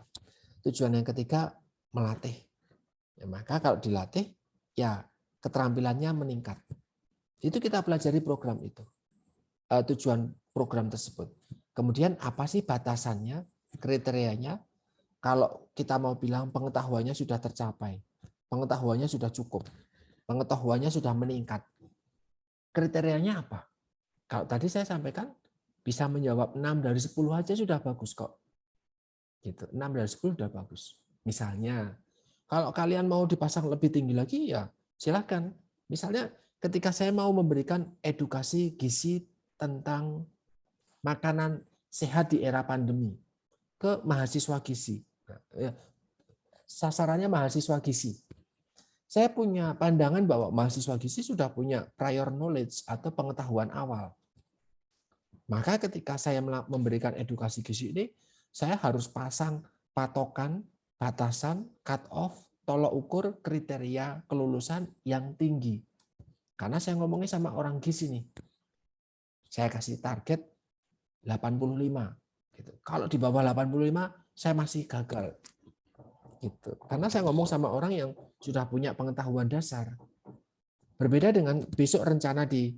Tujuan yang ketiga, melatih. Ya, maka kalau dilatih, ya keterampilannya meningkat. Itu kita pelajari program itu. Tujuan program tersebut. Kemudian apa sih batasannya, kriterianya? Kalau kita mau bilang pengetahuannya sudah tercapai, pengetahuannya sudah cukup, pengetahuannya sudah meningkat. Kriterianya apa? Kalau tadi saya sampaikan, bisa menjawab 6 dari 10 aja sudah bagus kok. Gitu. 6 dari 10 sudah bagus. Misalnya, kalau kalian mau dipasang lebih tinggi lagi, ya silakan. Misalnya ketika saya mau memberikan edukasi gizi tentang makanan sehat di era pandemi ke mahasiswa gizi. Sasarannya mahasiswa gizi. Saya punya pandangan bahwa mahasiswa gizi sudah punya prior knowledge atau pengetahuan awal. Maka ketika saya memberikan edukasi gizi ini, saya harus pasang patokan, batasan, cut off, tolok ukur, kriteria kelulusan yang tinggi. Karena saya ngomongnya sama orang gizi nih. Saya kasih target 85. Gitu. Kalau di bawah 85, saya masih gagal. Gitu. Karena saya ngomong sama orang yang sudah punya pengetahuan dasar. Berbeda dengan besok rencana di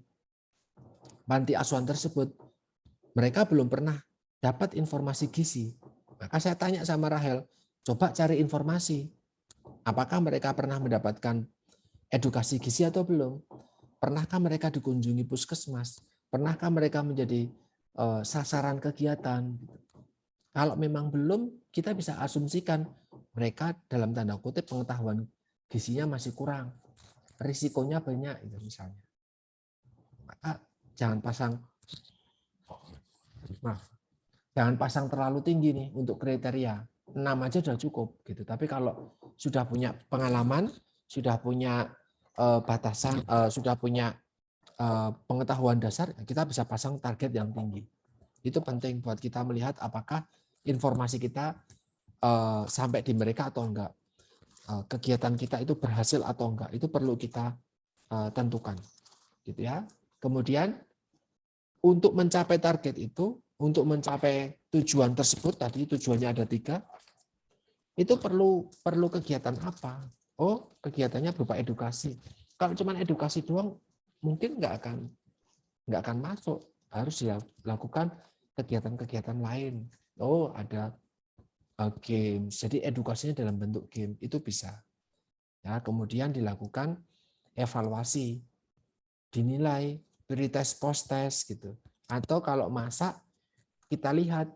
panti asuhan tersebut, mereka belum pernah dapat informasi gizi. Maka saya tanya sama Rahel, coba cari informasi. Apakah mereka pernah mendapatkan edukasi gizi atau belum? Pernahkah mereka dikunjungi puskesmas? Pernahkah mereka menjadi sasaran kegiatan? Kalau memang belum, kita bisa asumsikan mereka dalam tanda kutip pengetahuan gizinya masih kurang. Risikonya banyak itu misalnya. Maka jangan pasang terlalu tinggi nih untuk kriteria. 6 aja sudah cukup gitu. Tapi kalau sudah punya pengalaman, sudah punya batasan, sudah punya pengetahuan dasar, kita bisa pasang target yang tinggi. Itu penting buat kita melihat apakah informasi kita sampai di mereka atau enggak. Kegiatan kita itu berhasil atau enggak, itu perlu kita tentukan. Gitu ya. Kemudian untuk mencapai target itu, untuk mencapai tujuan tersebut, tadi tujuannya ada 3, itu perlu kegiatan apa? Oh, kegiatannya berupa edukasi. Kalau cuma edukasi doang, mungkin nggak akan masuk. Harus dilakukan kegiatan-kegiatan lain. Oh, ada game. Jadi edukasinya dalam bentuk game itu bisa. Ya, kemudian dilakukan evaluasi, dinilai, pre-test, post-test gitu. Atau kalau masak, kita lihat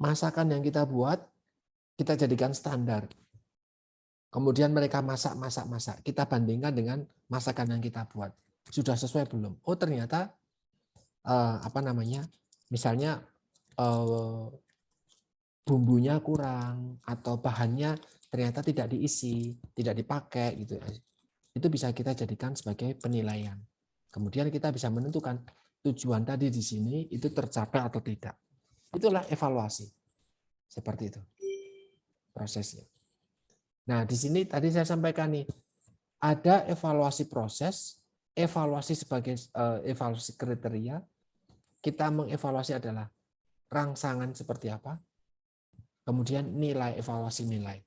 masakan yang kita buat, kita jadikan standar. Kemudian mereka masak. Kita bandingkan dengan masakan yang kita buat. Sudah sesuai belum? Oh, ternyata misalnya bumbunya kurang atau bahannya ternyata tidak diisi, tidak dipakai gitu. Itu bisa kita jadikan sebagai penilaian. Kemudian kita bisa menentukan tujuan tadi di sini itu tercapai atau tidak. Itulah evaluasi. Seperti itu prosesnya. Nah, di sini tadi saya sampaikan nih, ada evaluasi proses, evaluasi sebagai evaluasi kriteria. Kita mengevaluasi adalah rangsangan seperti apa, kemudian nilai, evaluasi nilai.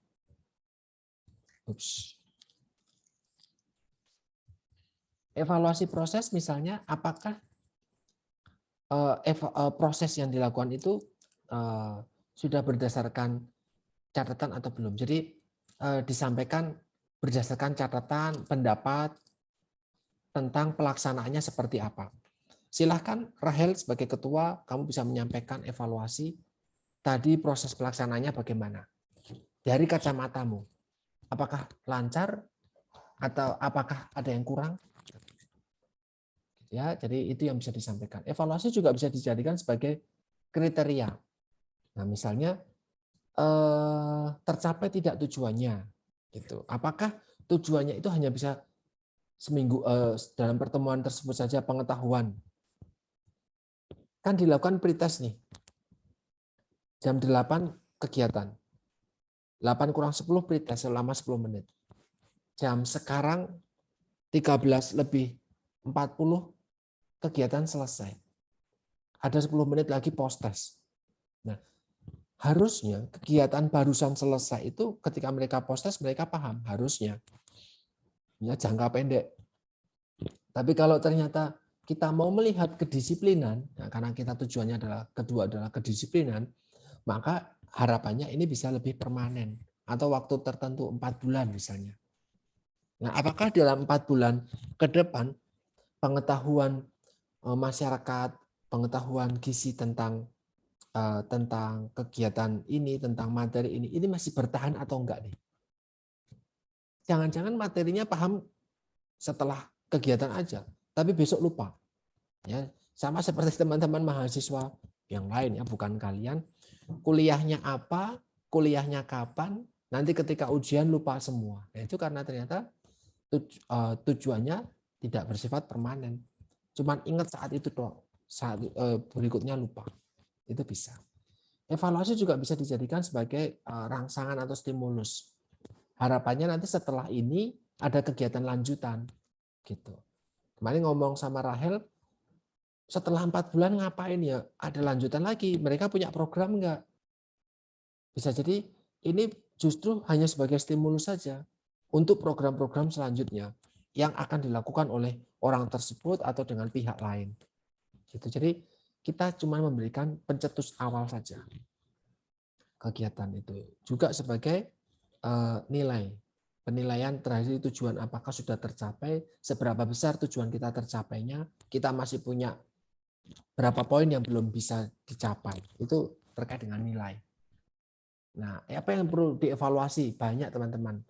Evaluasi proses misalnya apakah proses yang dilakukan itu sudah berdasarkan catatan atau belum. Jadi disampaikan berdasarkan catatan, pendapat tentang pelaksanaannya seperti apa. Silahkan Rahel sebagai ketua, kamu bisa menyampaikan evaluasi tadi proses pelaksanaannya bagaimana. Dari kacamatamu, apakah lancar atau apakah ada yang kurang? Ya, jadi itu yang bisa disampaikan. Evaluasi juga bisa dijadikan sebagai kriteria. Nah, misalnya tercapai tidak tujuannya, gitu. Apakah tujuannya itu hanya bisa seminggu dalam pertemuan tersebut saja pengetahuan? Kan dilakukan pretest nih. Jam 8 kegiatan. 8 kurang 10 pretest selama 10 menit. Jam sekarang 13 lebih 40 kegiatan selesai. Ada 10 menit lagi post test. Nah, Harusnya kegiatan barusan selesai itu ketika mereka proses mereka paham, harusnya. Ya, jangka pendek. Tapi kalau ternyata kita mau melihat kedisiplinan, nah karena kita tujuannya kedua adalah kedisiplinan, maka harapannya ini bisa lebih permanen atau waktu tertentu 4 bulan misalnya. Nah, apakah dalam 4 bulan ke depan pengetahuan masyarakat, pengetahuan gizi tentang kegiatan ini, tentang materi ini masih bertahan atau enggak nih? Jangan-jangan materinya paham setelah kegiatan aja, tapi besok lupa. Ya, sama seperti teman-teman mahasiswa yang lain ya, bukan kalian. Kuliahnya apa, kuliahnya kapan, nanti ketika ujian lupa semua. Nah, itu karena ternyata tujuannya tidak bersifat permanen. Cuman ingat saat itu doang, saat berikutnya lupa. Itu bisa. Evaluasi juga bisa dijadikan sebagai rangsangan atau stimulus. Harapannya nanti setelah ini ada kegiatan lanjutan. Gitu. Kemarin ngomong sama Rahel, setelah 4 bulan ngapain ya? Ada lanjutan lagi. Mereka punya program enggak? Bisa jadi ini justru hanya sebagai stimulus saja untuk program-program selanjutnya yang akan dilakukan oleh orang tersebut atau dengan pihak lain. Gitu. Jadi kita cuma memberikan pencetus awal saja kegiatan itu. Juga sebagai nilai, penilaian terhadap tujuan apakah sudah tercapai, seberapa besar tujuan kita tercapainya, kita masih punya berapa poin yang belum bisa dicapai. Itu terkait dengan nilai. Nah, apa yang perlu dievaluasi? Banyak teman-teman.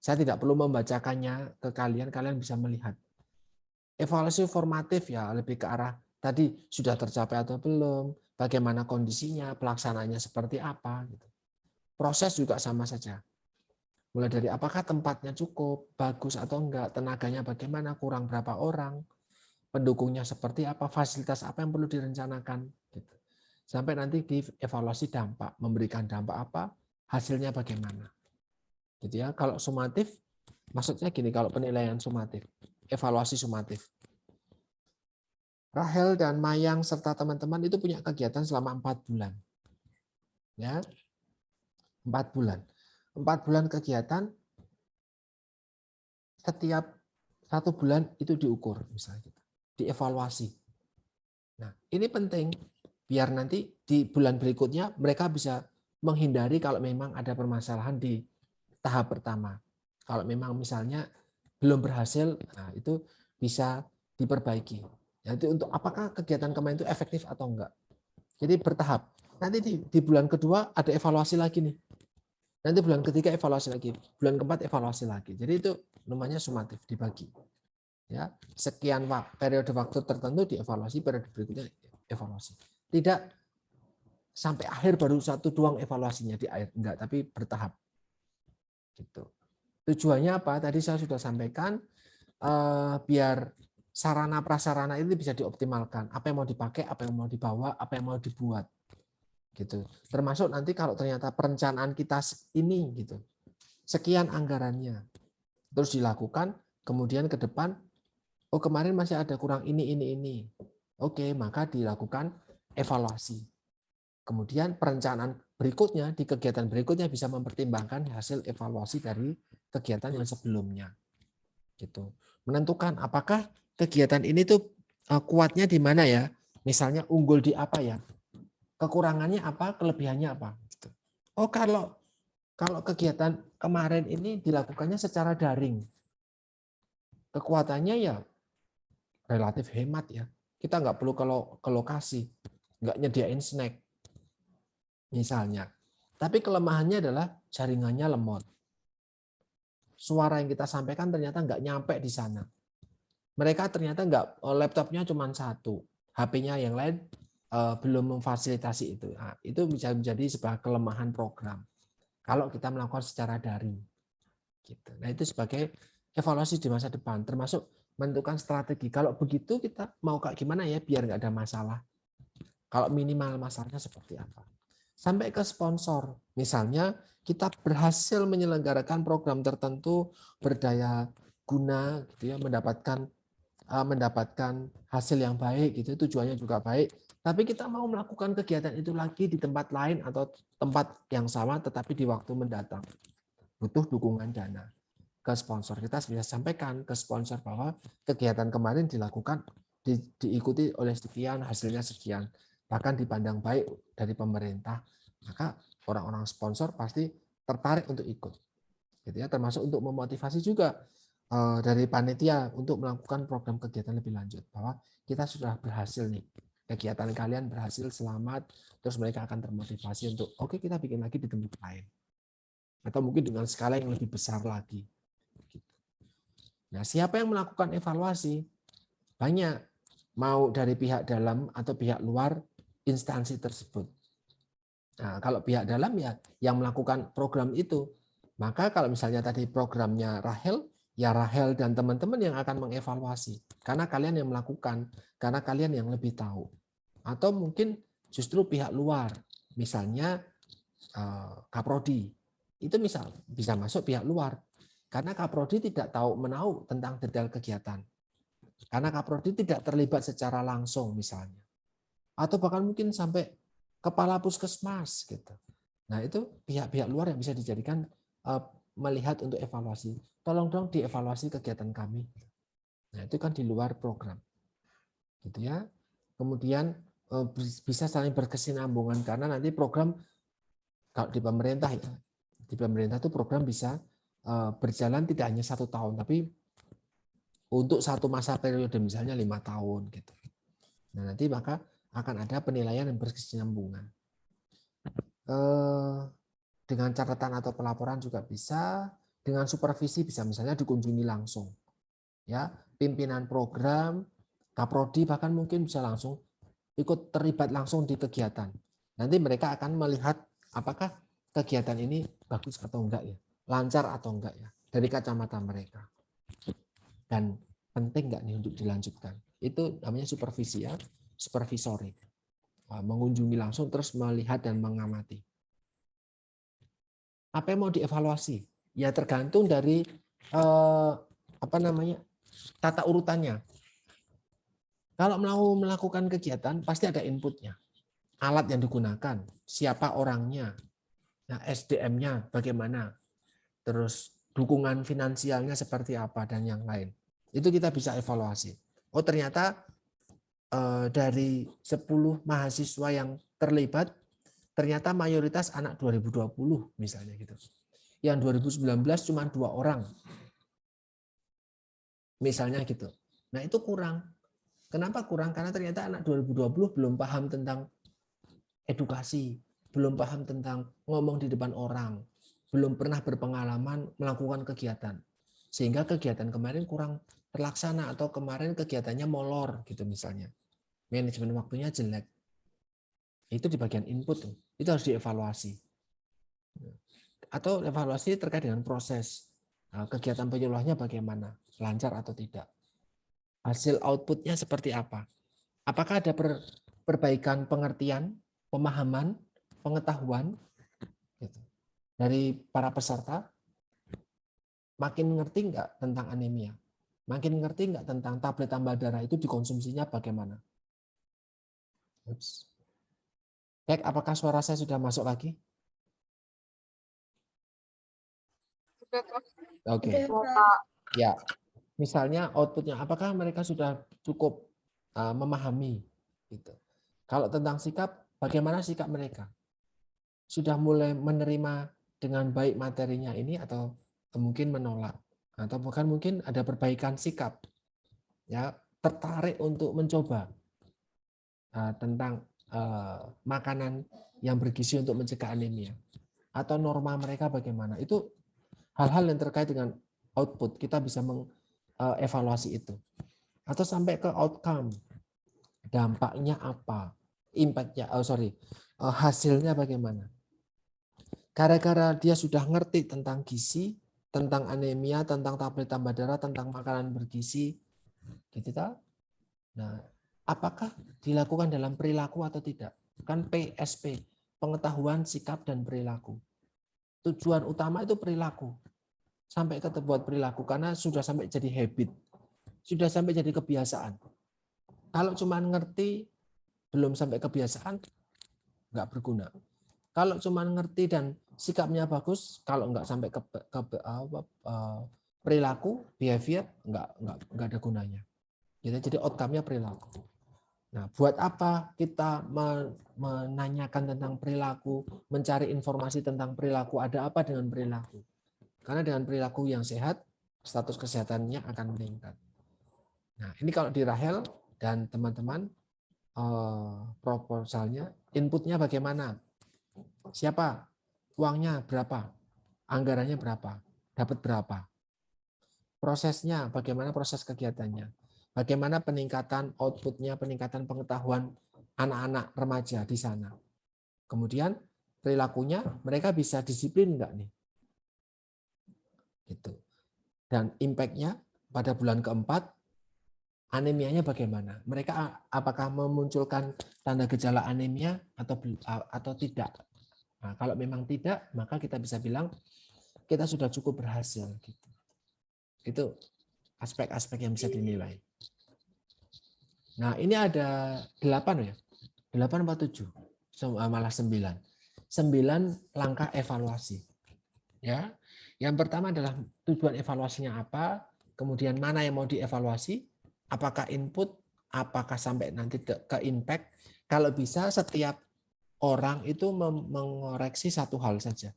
Saya tidak perlu membacakannya ke kalian, kalian bisa melihat. Evaluasi formatif ya lebih ke arah tadi sudah tercapai atau belum, bagaimana kondisinya, pelaksanaannya seperti apa. Gitu. Proses juga sama saja. Mulai dari apakah tempatnya cukup, bagus atau enggak, tenaganya bagaimana, kurang berapa orang, pendukungnya seperti apa, fasilitas apa yang perlu direncanakan. Gitu. Sampai nanti dievaluasi dampak, memberikan dampak apa, hasilnya bagaimana. Gitu ya. Kalau sumatif, maksudnya gini, kalau penilaian sumatif, evaluasi sumatif. Rahel dan Mayang serta teman-teman itu punya kegiatan selama 4 bulan. Ya, 4 bulan. 4 bulan kegiatan, setiap 1 bulan itu diukur, misalnya gitu, dievaluasi. Nah, ini penting biar nanti di bulan berikutnya mereka bisa menghindari kalau memang ada permasalahan di tahap pertama. Kalau memang misalnya belum berhasil, nah itu bisa diperbaiki. Jadi untuk apakah kegiatan kemarin itu efektif atau enggak. Jadi bertahap. Nanti di bulan kedua ada evaluasi lagi nih. Nanti bulan ketiga evaluasi lagi, bulan keempat evaluasi lagi. Jadi itu namanya sumatif, dibagi. Ya, sekian periode waktu tertentu dievaluasi, periode berikutnya evaluasi. Tidak sampai akhir baru satu doang evaluasinya di akhir, enggak, tapi bertahap. Gitu. Tujuannya apa? Tadi saya sudah sampaikan, biar sarana prasarana itu bisa dioptimalkan. Apa yang mau dipakai, apa yang mau dibawa, apa yang mau dibuat. Gitu. Termasuk nanti kalau ternyata perencanaan kita ini gitu. Sekian anggarannya. Terus dilakukan, kemudian ke depan oh kemarin masih ada kurang ini. Oke, maka dilakukan evaluasi. Kemudian perencanaan berikutnya, di kegiatan berikutnya bisa mempertimbangkan hasil evaluasi dari kegiatan yang sebelumnya. Gitu. Menentukan apakah kegiatan ini tuh kuatnya di mana ya? Misalnya unggul di apa ya? Kekurangannya apa, kelebihannya apa? Gitu. Oh kalau kegiatan kemarin ini dilakukannya secara daring, kekuatannya ya relatif hemat ya. Kita nggak perlu ke lokasi, nggak nyediain snack, misalnya. Tapi kelemahannya adalah jaringannya lemot. Suara yang kita sampaikan ternyata nggak nyampe di sana. Mereka ternyata nggak, laptopnya cuma satu, HP-nya yang lain belum memfasilitasi itu. Nah, itu bisa menjadi sebuah kelemahan program kalau kita melakukan secara daring. Gitu. Nah itu sebagai evaluasi di masa depan, termasuk menentukan strategi. Kalau begitu kita mau kayak gimana ya biar nggak ada masalah. Kalau minimal masalahnya seperti apa. Sampai ke sponsor. Misalnya kita berhasil menyelenggarakan program tertentu berdaya guna, gitu ya, mendapatkan hasil yang baik, gitu tujuannya juga baik. Tapi kita mau melakukan kegiatan itu lagi di tempat lain atau tempat yang sama tetapi di waktu mendatang. Butuh dukungan dana ke sponsor. Kita bisa sampaikan ke sponsor bahwa kegiatan kemarin dilakukan, diikuti oleh sekian, hasilnya sekian. Bahkan dipandang baik dari pemerintah. Maka orang-orang sponsor pasti tertarik untuk ikut. Gitu ya, termasuk untuk memotivasi juga dari panitia untuk melakukan program kegiatan lebih lanjut. Bahwa kita sudah berhasil nih. Kegiatan kalian berhasil, selamat, terus mereka akan termotivasi untuk oke, kita bikin lagi di tempat lain. Atau mungkin dengan skala yang lebih besar lagi. Nah, siapa yang melakukan evaluasi? Banyak. Mau dari pihak dalam atau pihak luar instansi tersebut. Nah, kalau pihak dalam ya yang melakukan program itu. Maka kalau misalnya tadi programnya Rahel, ya Rahel dan teman-teman yang akan mengevaluasi. Karena kalian yang melakukan, karena kalian yang lebih tahu. Atau mungkin justru pihak luar, misalnya Kaprodi, itu misal bisa masuk pihak luar, karena Kaprodi tidak tahu menahu tentang detail kegiatan, karena Kaprodi tidak terlibat secara langsung misalnya, atau bahkan mungkin sampai kepala puskesmas gitu. Nah itu pihak-pihak luar yang bisa dijadikan melihat untuk evaluasi. Tolong dong dievaluasi kegiatan kami. Nah itu kan di luar program, gitu ya. Kemudian bisa saling berkesinambungan karena nanti program kalau di pemerintah ya, di pemerintah itu program bisa berjalan tidak hanya 1 tahun, tapi untuk satu masa periode misalnya 5 tahun gitu. Nah nanti maka akan ada penilaian yang berkesinambungan. Dengan catatan atau pelaporan juga bisa, dengan supervisi bisa misalnya dikunjungi langsung, ya pimpinan program, kaprodi bahkan mungkin bisa langsung ikut terlibat langsung di kegiatan. Nanti mereka akan melihat apakah kegiatan ini bagus atau enggak ya, lancar atau enggak ya, dari kacamata mereka. Dan penting enggak nih untuk dilanjutkan. Itu namanya supervisi ya, supervisori. Mengunjungi langsung terus melihat dan mengamati. Apa yang mau dievaluasi? Ya tergantung dari tata urutannya. Kalau mau melakukan kegiatan pasti ada inputnya. Alat yang digunakan, siapa orangnya, nah, SDM-nya bagaimana, terus dukungan finansialnya seperti apa dan yang lain. Itu kita bisa evaluasi. Oh ternyata dari 10 mahasiswa yang terlibat, ternyata mayoritas anak 2020 misalnya gitu. Yang 2019 cuma 2 orang. Misalnya gitu. Nah itu kurang. Kenapa kurang? Karena ternyata anak 2020 belum paham tentang edukasi, belum paham tentang ngomong di depan orang, belum pernah berpengalaman melakukan kegiatan. Sehingga kegiatan kemarin kurang terlaksana atau kemarin kegiatannya molor gitu misalnya. Manajemen waktunya jelek. Itu di bagian input tuh. Itu harus dievaluasi. Atau evaluasi terkait dengan proses. Kegiatan penyuluhannya bagaimana? Lancar atau tidak? Hasil outputnya seperti apa? Apakah ada perbaikan pengertian, pemahaman, pengetahuan gitu, dari para peserta? Makin ngerti nggak tentang anemia? Makin ngerti nggak tentang tablet tambah darah itu dikonsumsinya bagaimana? Oops. Cek apakah suara saya sudah masuk lagi? Oke. Ya, misalnya outputnya, apakah mereka sudah cukup memahami? Gitu. Kalau tentang sikap, bagaimana sikap mereka? Sudah mulai menerima dengan baik materinya ini atau mungkin menolak? Atau bukan mungkin ada perbaikan sikap? Ya, tertarik untuk mencoba tentang makanan yang bergizi untuk mencegah anemia. Atau norma mereka bagaimana? Itu hal-hal yang terkait dengan output. Kita bisa mengevaluasi itu. Atau sampai ke outcome, dampaknya apa, impactnya, hasilnya bagaimana. Gara-gara dia sudah ngerti tentang gizi, tentang anemia, tentang tablet tambah darah, tentang makanan bergizi, gitu tak? Nah, apakah dilakukan dalam perilaku atau tidak? Kan PSP, pengetahuan, sikap, dan perilaku. Tujuan utama itu perilaku. Sampai ke buat perilaku, karena sudah sampai jadi habit. Sudah sampai jadi kebiasaan. Kalau cuma ngerti, belum sampai kebiasaan, nggak berguna. Kalau cuma ngerti dan sikapnya bagus, kalau nggak sampai ke perilaku, behavior, nggak ada gunanya. Jadi outcome-nya perilaku. Nah, buat apa kita menanyakan tentang perilaku, mencari informasi tentang perilaku, ada apa dengan perilaku? Karena dengan perilaku yang sehat, status kesehatannya akan meningkat. Nah, ini kalau di Rahel dan teman-teman, proposalnya, inputnya bagaimana? Siapa? Uangnya berapa? Anggarannya berapa? Dapat berapa? Prosesnya, bagaimana proses kegiatannya? Bagaimana peningkatan outputnya, peningkatan pengetahuan anak-anak remaja di sana. Kemudian perilakunya, mereka bisa disiplin enggak nih? Gitu. Dan impact-nya pada bulan keempat, anemianya bagaimana? Mereka apakah memunculkan tanda gejala anemia atau tidak? Nah, kalau memang tidak, maka kita bisa bilang kita sudah cukup berhasil. Gitu. Itu aspek-aspek yang bisa dinilai. Nah, ini ada 8 ya. 8 atau 7? Malah 9. 9 langkah evaluasi. Ya. Yang pertama adalah tujuan evaluasinya apa, kemudian mana yang mau dievaluasi, apakah input, apakah sampai nanti ke impact. Kalau bisa setiap orang itu mengoreksi satu hal saja.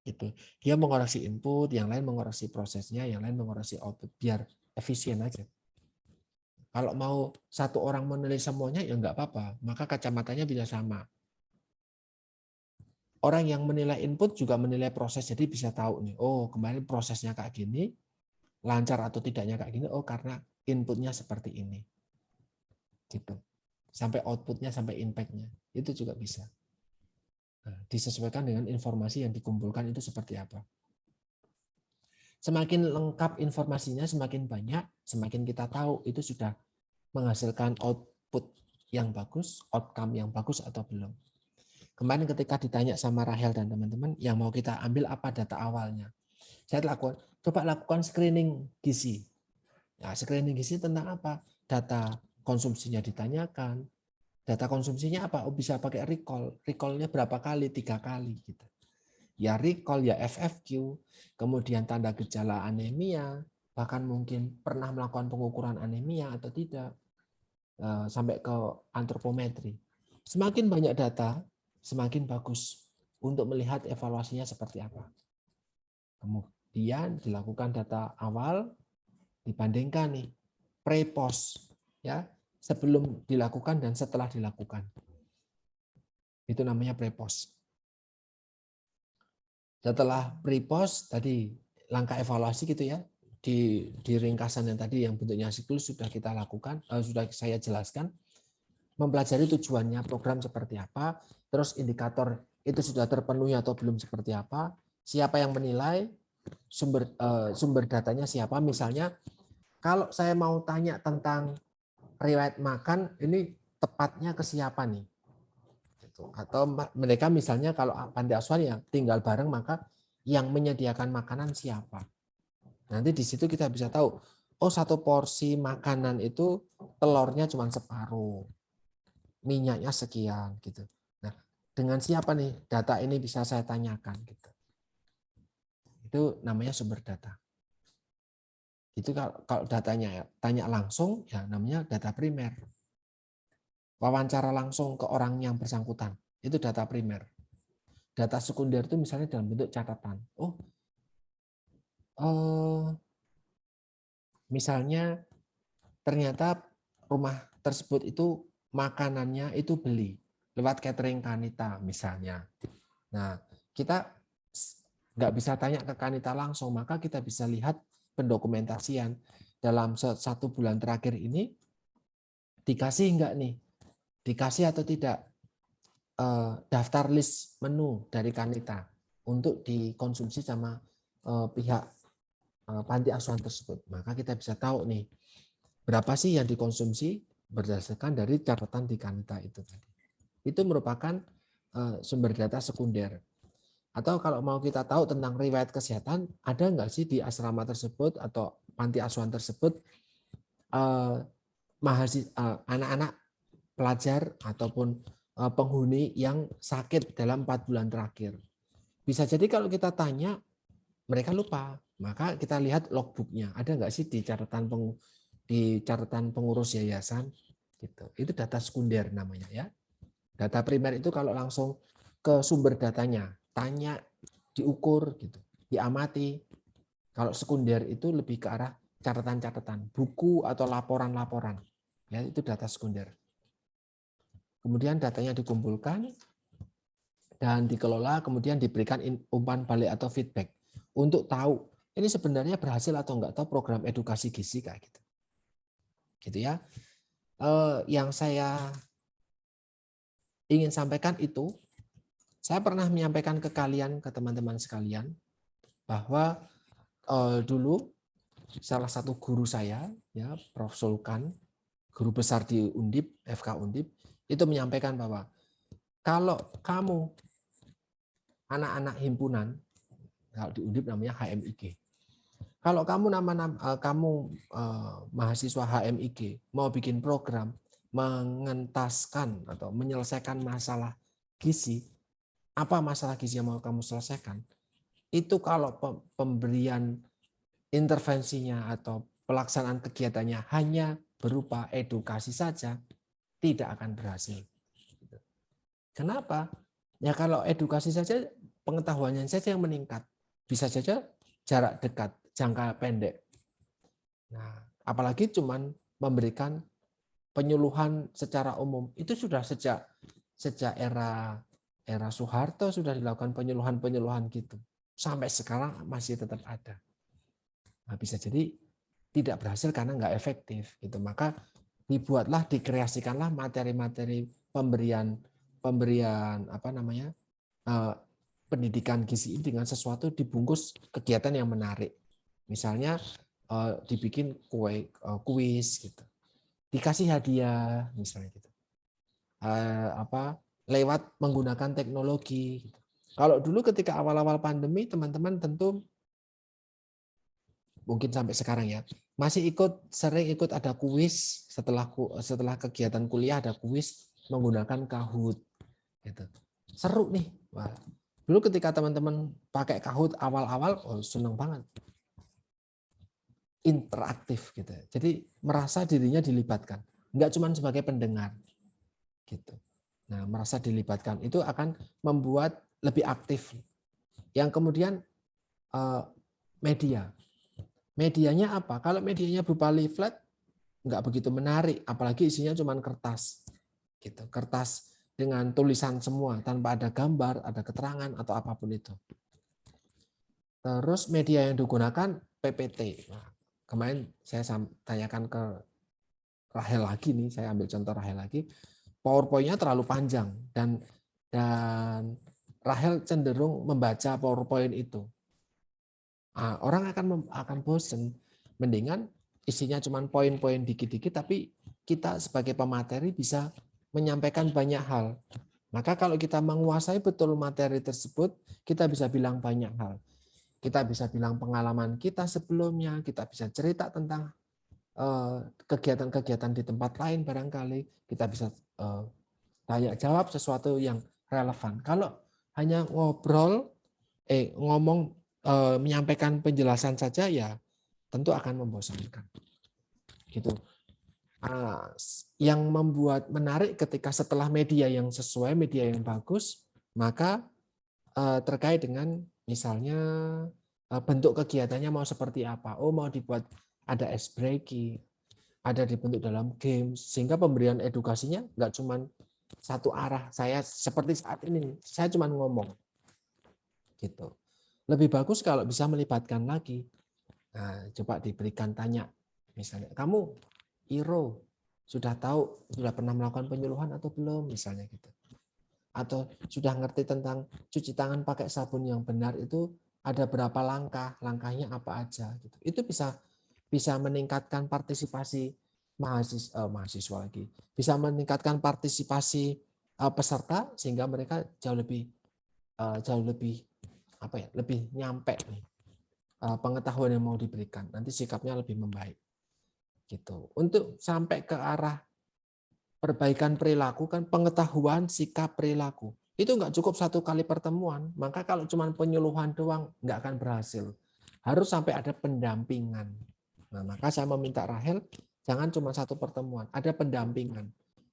Gitu. Dia mengoreksi input, yang lain mengoreksi prosesnya, yang lain mengoreksi output, biar efisien aja. Kalau mau satu orang menilai semuanya, ya nggak apa-apa. Maka kacamatanya bisa sama. Orang yang menilai input juga menilai proses. Jadi bisa tahu nih, oh kemarin prosesnya kayak gini, lancar atau tidaknya kayak gini, oh karena inputnya seperti ini. Gitu. Sampai outputnya, sampai impact-nya. Itu juga bisa. Nah, disesuaikan dengan informasi yang dikumpulkan itu seperti apa. Semakin lengkap informasinya, semakin banyak, semakin kita tahu itu sudah menghasilkan output yang bagus, outcome yang bagus atau belum. Kemarin ketika ditanya sama Rahel dan teman-teman, yang mau kita ambil apa data awalnya. Saya coba lakukan screening gizi. Nah, screening gizi tentang apa? Data konsumsinya ditanyakan. Data konsumsinya apa? Oh, bisa pakai recall. Recall-nya berapa kali? 3 kali. Gitu. Ya recall, ya FFQ, kemudian tanda gejala anemia, bahkan mungkin pernah melakukan pengukuran anemia atau tidak, sampai ke antropometri. Semakin banyak data, semakin bagus untuk melihat evaluasinya seperti apa. Kemudian dilakukan data awal, dibandingkan nih pre-post, ya, sebelum dilakukan dan setelah dilakukan. Itu namanya pre-post. Setelah pre-post tadi langkah evaluasi gitu ya, di ringkasan yang tadi yang bentuknya siklus sudah kita lakukan, sudah saya jelaskan, mempelajari tujuannya program seperti apa, terus indikator itu sudah terpenuhi atau belum seperti apa, siapa yang menilai, sumber datanya siapa. Misalnya kalau saya mau tanya tentang riwayat makan, ini tepatnya ke siapa nih? Atau mereka misalnya kalau panti asuhan ya tinggal bareng, maka yang menyediakan makanan siapa. Nanti di situ kita bisa tahu, oh satu porsi makanan itu telurnya cuma separuh, minyaknya sekian gitu. Nah, dengan siapa nih data ini bisa saya tanyakan gitu. Itu namanya sumber data. Itu kalau datanya tanya langsung ya namanya data primer. Wawancara langsung ke orang yang bersangkutan, itu data primer. Data sekunder itu misalnya dalam bentuk catatan. Misalnya ternyata rumah tersebut itu makanannya itu beli lewat catering Kanita misalnya. Nah, kita nggak bisa tanya ke Kanita langsung, maka kita bisa lihat pendokumentasian dalam 1 bulan terakhir ini dikasih nggak nih, dikasih atau tidak daftar list menu dari Kanita untuk dikonsumsi sama pihak panti asuhan tersebut. Maka kita bisa tahu nih berapa sih yang dikonsumsi berdasarkan dari catatan di Kanita itu tadi. Itu merupakan sumber data sekunder. Atau kalau mau kita tahu tentang riwayat kesehatan, ada nggak sih di asrama tersebut atau panti asuhan tersebut anak-anak pelajar ataupun penghuni yang sakit dalam 4 bulan terakhir. Bisa jadi kalau kita tanya, mereka lupa. Maka kita lihat logbooknya, ada nggak sih di catatan pengurus yayasan? Gitu. Itu data sekunder namanya ya. Data primer itu kalau langsung ke sumber datanya, tanya, diukur, gitu, diamati. Kalau sekunder itu lebih ke arah catatan-catatan, buku atau laporan-laporan. Ya, itu data sekunder. Kemudian datanya dikumpulkan dan dikelola, kemudian diberikan umpan balik atau feedback untuk tahu ini sebenarnya berhasil atau enggak, tahu program edukasi gizi kayak gitu. Gitu ya. Yang saya ingin sampaikan itu, saya pernah menyampaikan ke kalian, ke teman-teman sekalian, bahwa dulu salah satu guru saya, ya Prof. Sulkan, guru besar di Undip, FK Undip, itu menyampaikan bahwa kalau kamu anak-anak himpunan, kalau di Undip namanya HMIG, kalau kamu mahasiswa HMIG mau bikin program mengentaskan atau menyelesaikan masalah gizi, apa masalah gizi yang mau kamu selesaikan? Itu kalau pemberian intervensinya atau pelaksanaan kegiatannya hanya berupa edukasi saja, tidak akan berhasil. Kenapa? Ya kalau edukasi saja, pengetahuannya saja yang meningkat. Bisa saja jarak dekat, jangka pendek. Nah, apalagi cuman memberikan penyuluhan secara umum. Itu sudah sejak era Soeharto sudah dilakukan penyuluhan gitu. Sampai sekarang masih tetap ada. Nah, bisa jadi tidak berhasil karena nggak efektif gitu. Maka dikreasikanlah materi-materi pemberian pendidikan gizi ini dengan sesuatu dibungkus kegiatan yang menarik. Misalnya dibikin kuis gitu. Dikasih hadiah misalnya gitu. Lewat menggunakan teknologi gitu. Kalau dulu ketika awal-awal pandemi, teman-teman tentu mungkin sampai sekarang ya, masih sering ikut ada kuis setelah kegiatan kuliah, ada kuis menggunakan Kahoot gitu. Seru nih. Wah. Dulu ketika teman-teman pakai Kahoot awal-awal, seneng banget. Interaktif gitu. Jadi merasa dirinya dilibatkan, nggak cuma sebagai pendengar gitu. Nah, merasa dilibatkan itu akan membuat lebih aktif. Yang kemudian medianya apa? Kalau medianya berupa leaflet, nggak begitu menarik, apalagi isinya cuma kertas, gitu. Kertas dengan tulisan semua tanpa ada gambar, ada keterangan atau apapun itu. Terus media yang digunakan PPT. Nah, kemarin saya tanyakan ke Rahel lagi nih, saya ambil contoh Rahel lagi. PowerPoint-nya terlalu panjang dan Rahel cenderung membaca PowerPoint itu. Nah, orang akan bosen. Mendingan isinya cuma poin-poin dikit-dikit, tapi kita sebagai pemateri bisa menyampaikan banyak hal. Maka kalau kita menguasai betul materi tersebut, kita bisa bilang banyak hal. Kita bisa bilang pengalaman kita sebelumnya, kita bisa cerita tentang kegiatan-kegiatan di tempat lain barangkali, kita bisa tanya jawab sesuatu yang relevan. Kalau hanya ngomong menyampaikan penjelasan saja, ya tentu akan membosankan. Gitu. Yang membuat menarik ketika setelah media yang sesuai, media yang bagus, maka terkait dengan misalnya bentuk kegiatannya mau seperti apa. Mau dibuat ada ice breaking, ada dibentuk dalam game, sehingga pemberian edukasinya nggak cuma satu arah. Saya seperti saat ini, saya cuma ngomong. Gitu. Lebih bagus kalau bisa melibatkan lagi. Nah, coba diberikan tanya. Misalnya, kamu Iro sudah pernah melakukan penyuluhan atau belum? Misalnya gitu. Atau sudah ngerti tentang cuci tangan pakai sabun yang benar itu ada berapa langkah, langkahnya apa aja gitu. Itu bisa meningkatkan partisipasi mahasiswa lagi. Bisa meningkatkan partisipasi peserta sehingga mereka jauh lebih lebih nyampe nih pengetahuan yang mau diberikan. Nanti sikapnya lebih membaik. Gitu. Untuk sampai ke arah perbaikan perilaku kan, pengetahuan sikap perilaku. Itu nggak cukup 1 kali pertemuan. Maka kalau cuma penyuluhan doang nggak akan berhasil. Harus sampai ada pendampingan. Nah, maka saya meminta Rahel jangan cuma 1 pertemuan, ada pendampingan.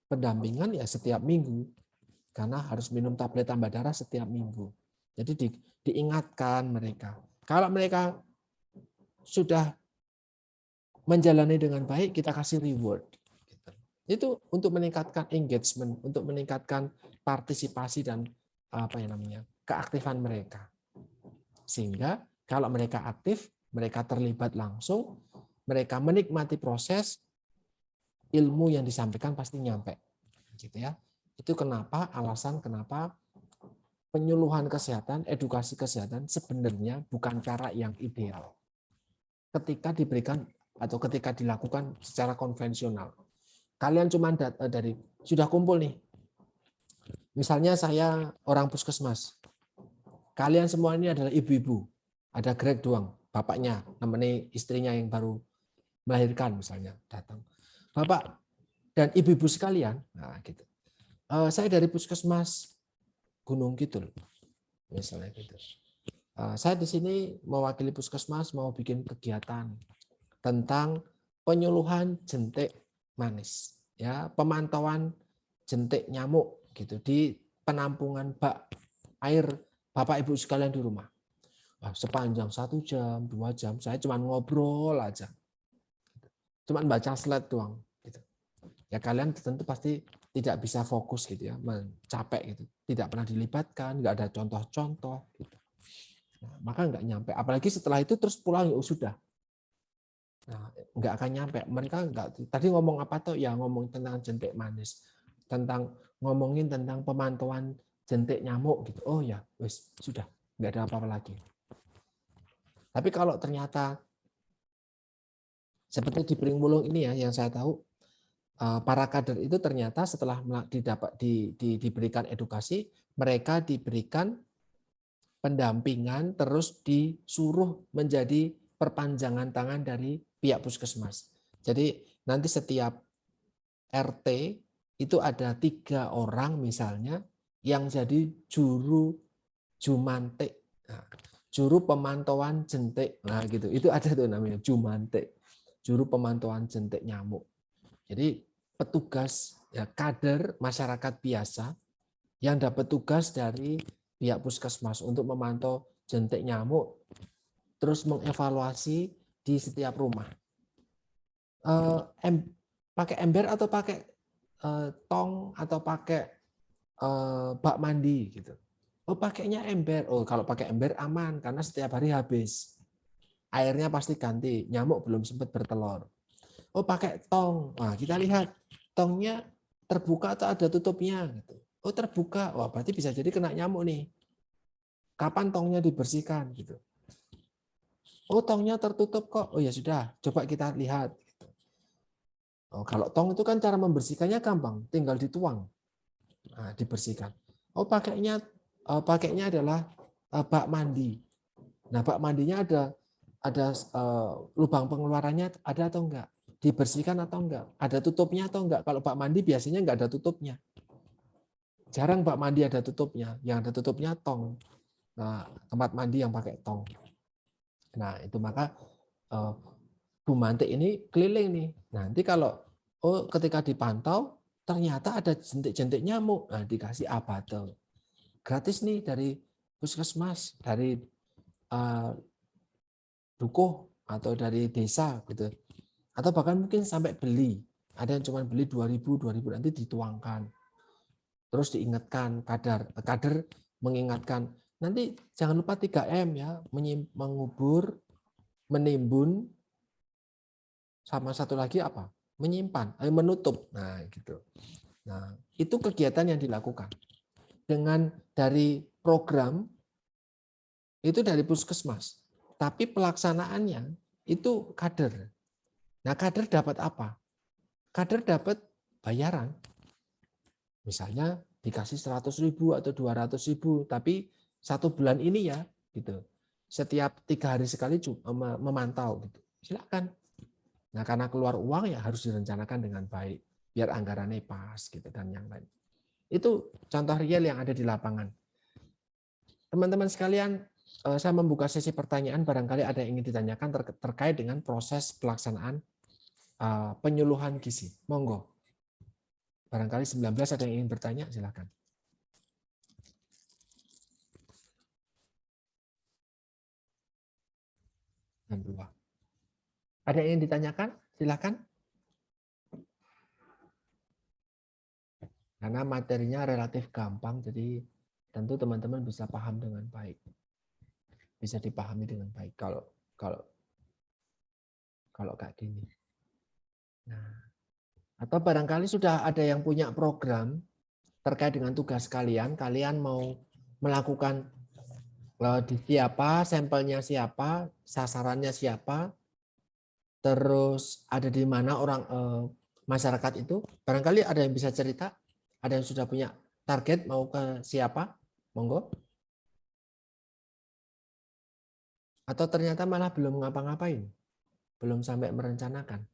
Pendampingan ya setiap minggu. Karena harus minum tablet tambah darah setiap minggu. Jadi diingatkan mereka. Kalau mereka sudah menjalani dengan baik, kita kasih reward. Itu untuk meningkatkan engagement, untuk meningkatkan partisipasi dan keaktifan mereka. Sehingga kalau mereka aktif, mereka terlibat langsung, mereka menikmati proses, ilmu yang disampaikan pasti nyampe. Gitu ya. Itu alasan kenapa penyuluhan kesehatan, edukasi kesehatan sebenarnya bukan cara yang ideal. Ketika diberikan atau ketika dilakukan secara konvensional. Kalian cuma sudah kumpul nih. Misalnya saya orang puskesmas. Kalian semua ini adalah ibu-ibu. Ada Greg doang, bapaknya, namanya istrinya yang baru melahirkan misalnya datang. Bapak dan ibu-ibu sekalian, nah gitu. Saya dari puskesmas Gunung Kidul, misalnya gitu. Saya di sini mewakili puskesmas mau bikin kegiatan tentang penyuluhan jentik manis, ya, pemantauan jentik nyamuk gitu di penampungan bak air Bapak Ibu sekalian di rumah. Sepanjang 1 jam, 2 jam, saya cuma ngobrol aja, cuma baca slide doang. Gitu. Ya kalian tentu pasti tidak bisa fokus gitu ya, capek gitu, tidak pernah dilibatkan, nggak ada contoh-contoh. Gitu. Nah, maka nggak nyampe. Apalagi setelah itu terus pulang ya sudah. Nah, nggak akan nyampe. Mereka nggak. Tadi ngomong apa tuh? Ya ngomong tentang jentik manis, ngomongin tentang pemantauan jentik nyamuk gitu. Oh ya, wes sudah, nggak ada apa-apa lagi. Tapi kalau ternyata seperti di Pringmulung ini ya, yang saya tahu para kader itu ternyata setelah diberikan edukasi, mereka diberikan pendampingan, terus disuruh menjadi perpanjangan tangan dari pihak puskesmas. Jadi nanti setiap RT itu ada 3 orang misalnya yang jadi juru jumantik, juru pemantauan jentik. Nah gitu, itu ada tuh namanya jumantik, juru pemantauan jentik nyamuk. Jadi petugas ya kader masyarakat biasa yang dapat tugas dari pihak puskesmas untuk memantau jentik nyamuk, terus mengevaluasi di setiap rumah. Pakai ember atau pakai tong atau pakai bak mandi gitu. Oh pakainya ember. Oh kalau pakai ember aman karena setiap hari habis. Airnya pasti ganti. Nyamuk belum sempat bertelur. Oh pakai tong. Nah kita lihat tongnya terbuka atau ada tutupnya. Gitu. Oh terbuka. Wah berarti bisa jadi kena nyamuk nih. Kapan tongnya dibersihkan gitu. Oh tongnya tertutup kok. Oh ya sudah, coba kita lihat. Oh, kalau tong itu kan cara membersihkannya gampang, tinggal dituang, nah, dibersihkan. Oh pakainya adalah bak mandi. Nah bak mandinya ada lubang pengeluarannya ada atau enggak? Dibersihkan atau enggak? Ada tutupnya atau enggak? Kalau bak mandi biasanya enggak ada tutupnya. Jarang bak mandi ada tutupnya. Yang ada tutupnya tong. Nah, tempat mandi yang pakai tong. Nah, itu maka Bu Mantik ini keliling nih. Nanti kalau ketika dipantau ternyata ada jentik-jentik nyamuk, nah dikasih abate. Gratis nih dari puskesmas, dari dukuh atau dari desa gitu. Atau bahkan mungkin sampai beli. Ada yang cuma beli 2.000 nanti dituangkan. Terus diingatkan kader mengingatkan nanti jangan lupa 3M ya, mengubur, menimbun, sama satu lagi apa? Menyimpan, menutup. Nah, gitu. Nah, itu kegiatan yang dilakukan. Dengan dari program itu dari puskesmas. Tapi pelaksanaannya itu kader. Nah, kader dapat apa? Kader dapat bayaran. Misalnya dikasih 100.000 atau 200.000, tapi 1 bulan ini ya, gitu. Setiap 3 hari sekali memantau, gitu. Silakan. Nah, karena keluar uang ya harus direncanakan dengan baik. biar anggarannya pas gitu dan yang lain. Itu contoh real yang ada di lapangan. Teman-teman sekalian, saya membuka sesi pertanyaan, barangkali ada yang ingin ditanyakan terkait dengan proses pelaksanaan penyuluhan gizi. Monggo. Barangkali 19 ada yang ingin bertanya, silakan. Ada yang ingin ditanyakan? Silakan. Karena materinya relatif gampang, jadi tentu teman-teman bisa paham dengan baik. Bisa dipahami dengan baik kalau kayak gini. Nah, atau barangkali sudah ada yang punya program terkait dengan tugas kalian mau melakukan di siapa, sampelnya siapa, sasarannya siapa, terus ada di mana orang masyarakat itu. Barangkali ada yang bisa cerita, ada yang sudah punya target mau ke siapa, monggo. Atau ternyata malah belum ngapa-ngapain, belum sampai merencanakan.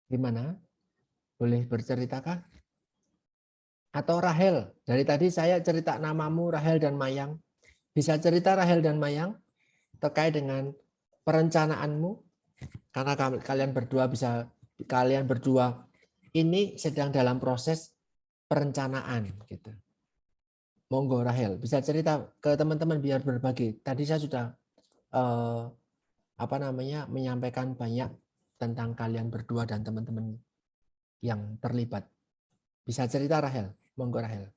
Gimana? Boleh berceritakah? Atau Rahel, dari tadi saya cerita namamu Rahel dan Mayang. Bisa cerita Rahel dan Mayang terkait dengan perencanaanmu? Karena kalian berdua ini sedang dalam proses perencanaan gitu. Monggo Rahel, bisa cerita ke teman-teman biar berbagi. Tadi saya sudah menyampaikan banyak tentang kalian berdua dan teman-teman yang terlibat. Bisa cerita Rahel? Monggo Rahel.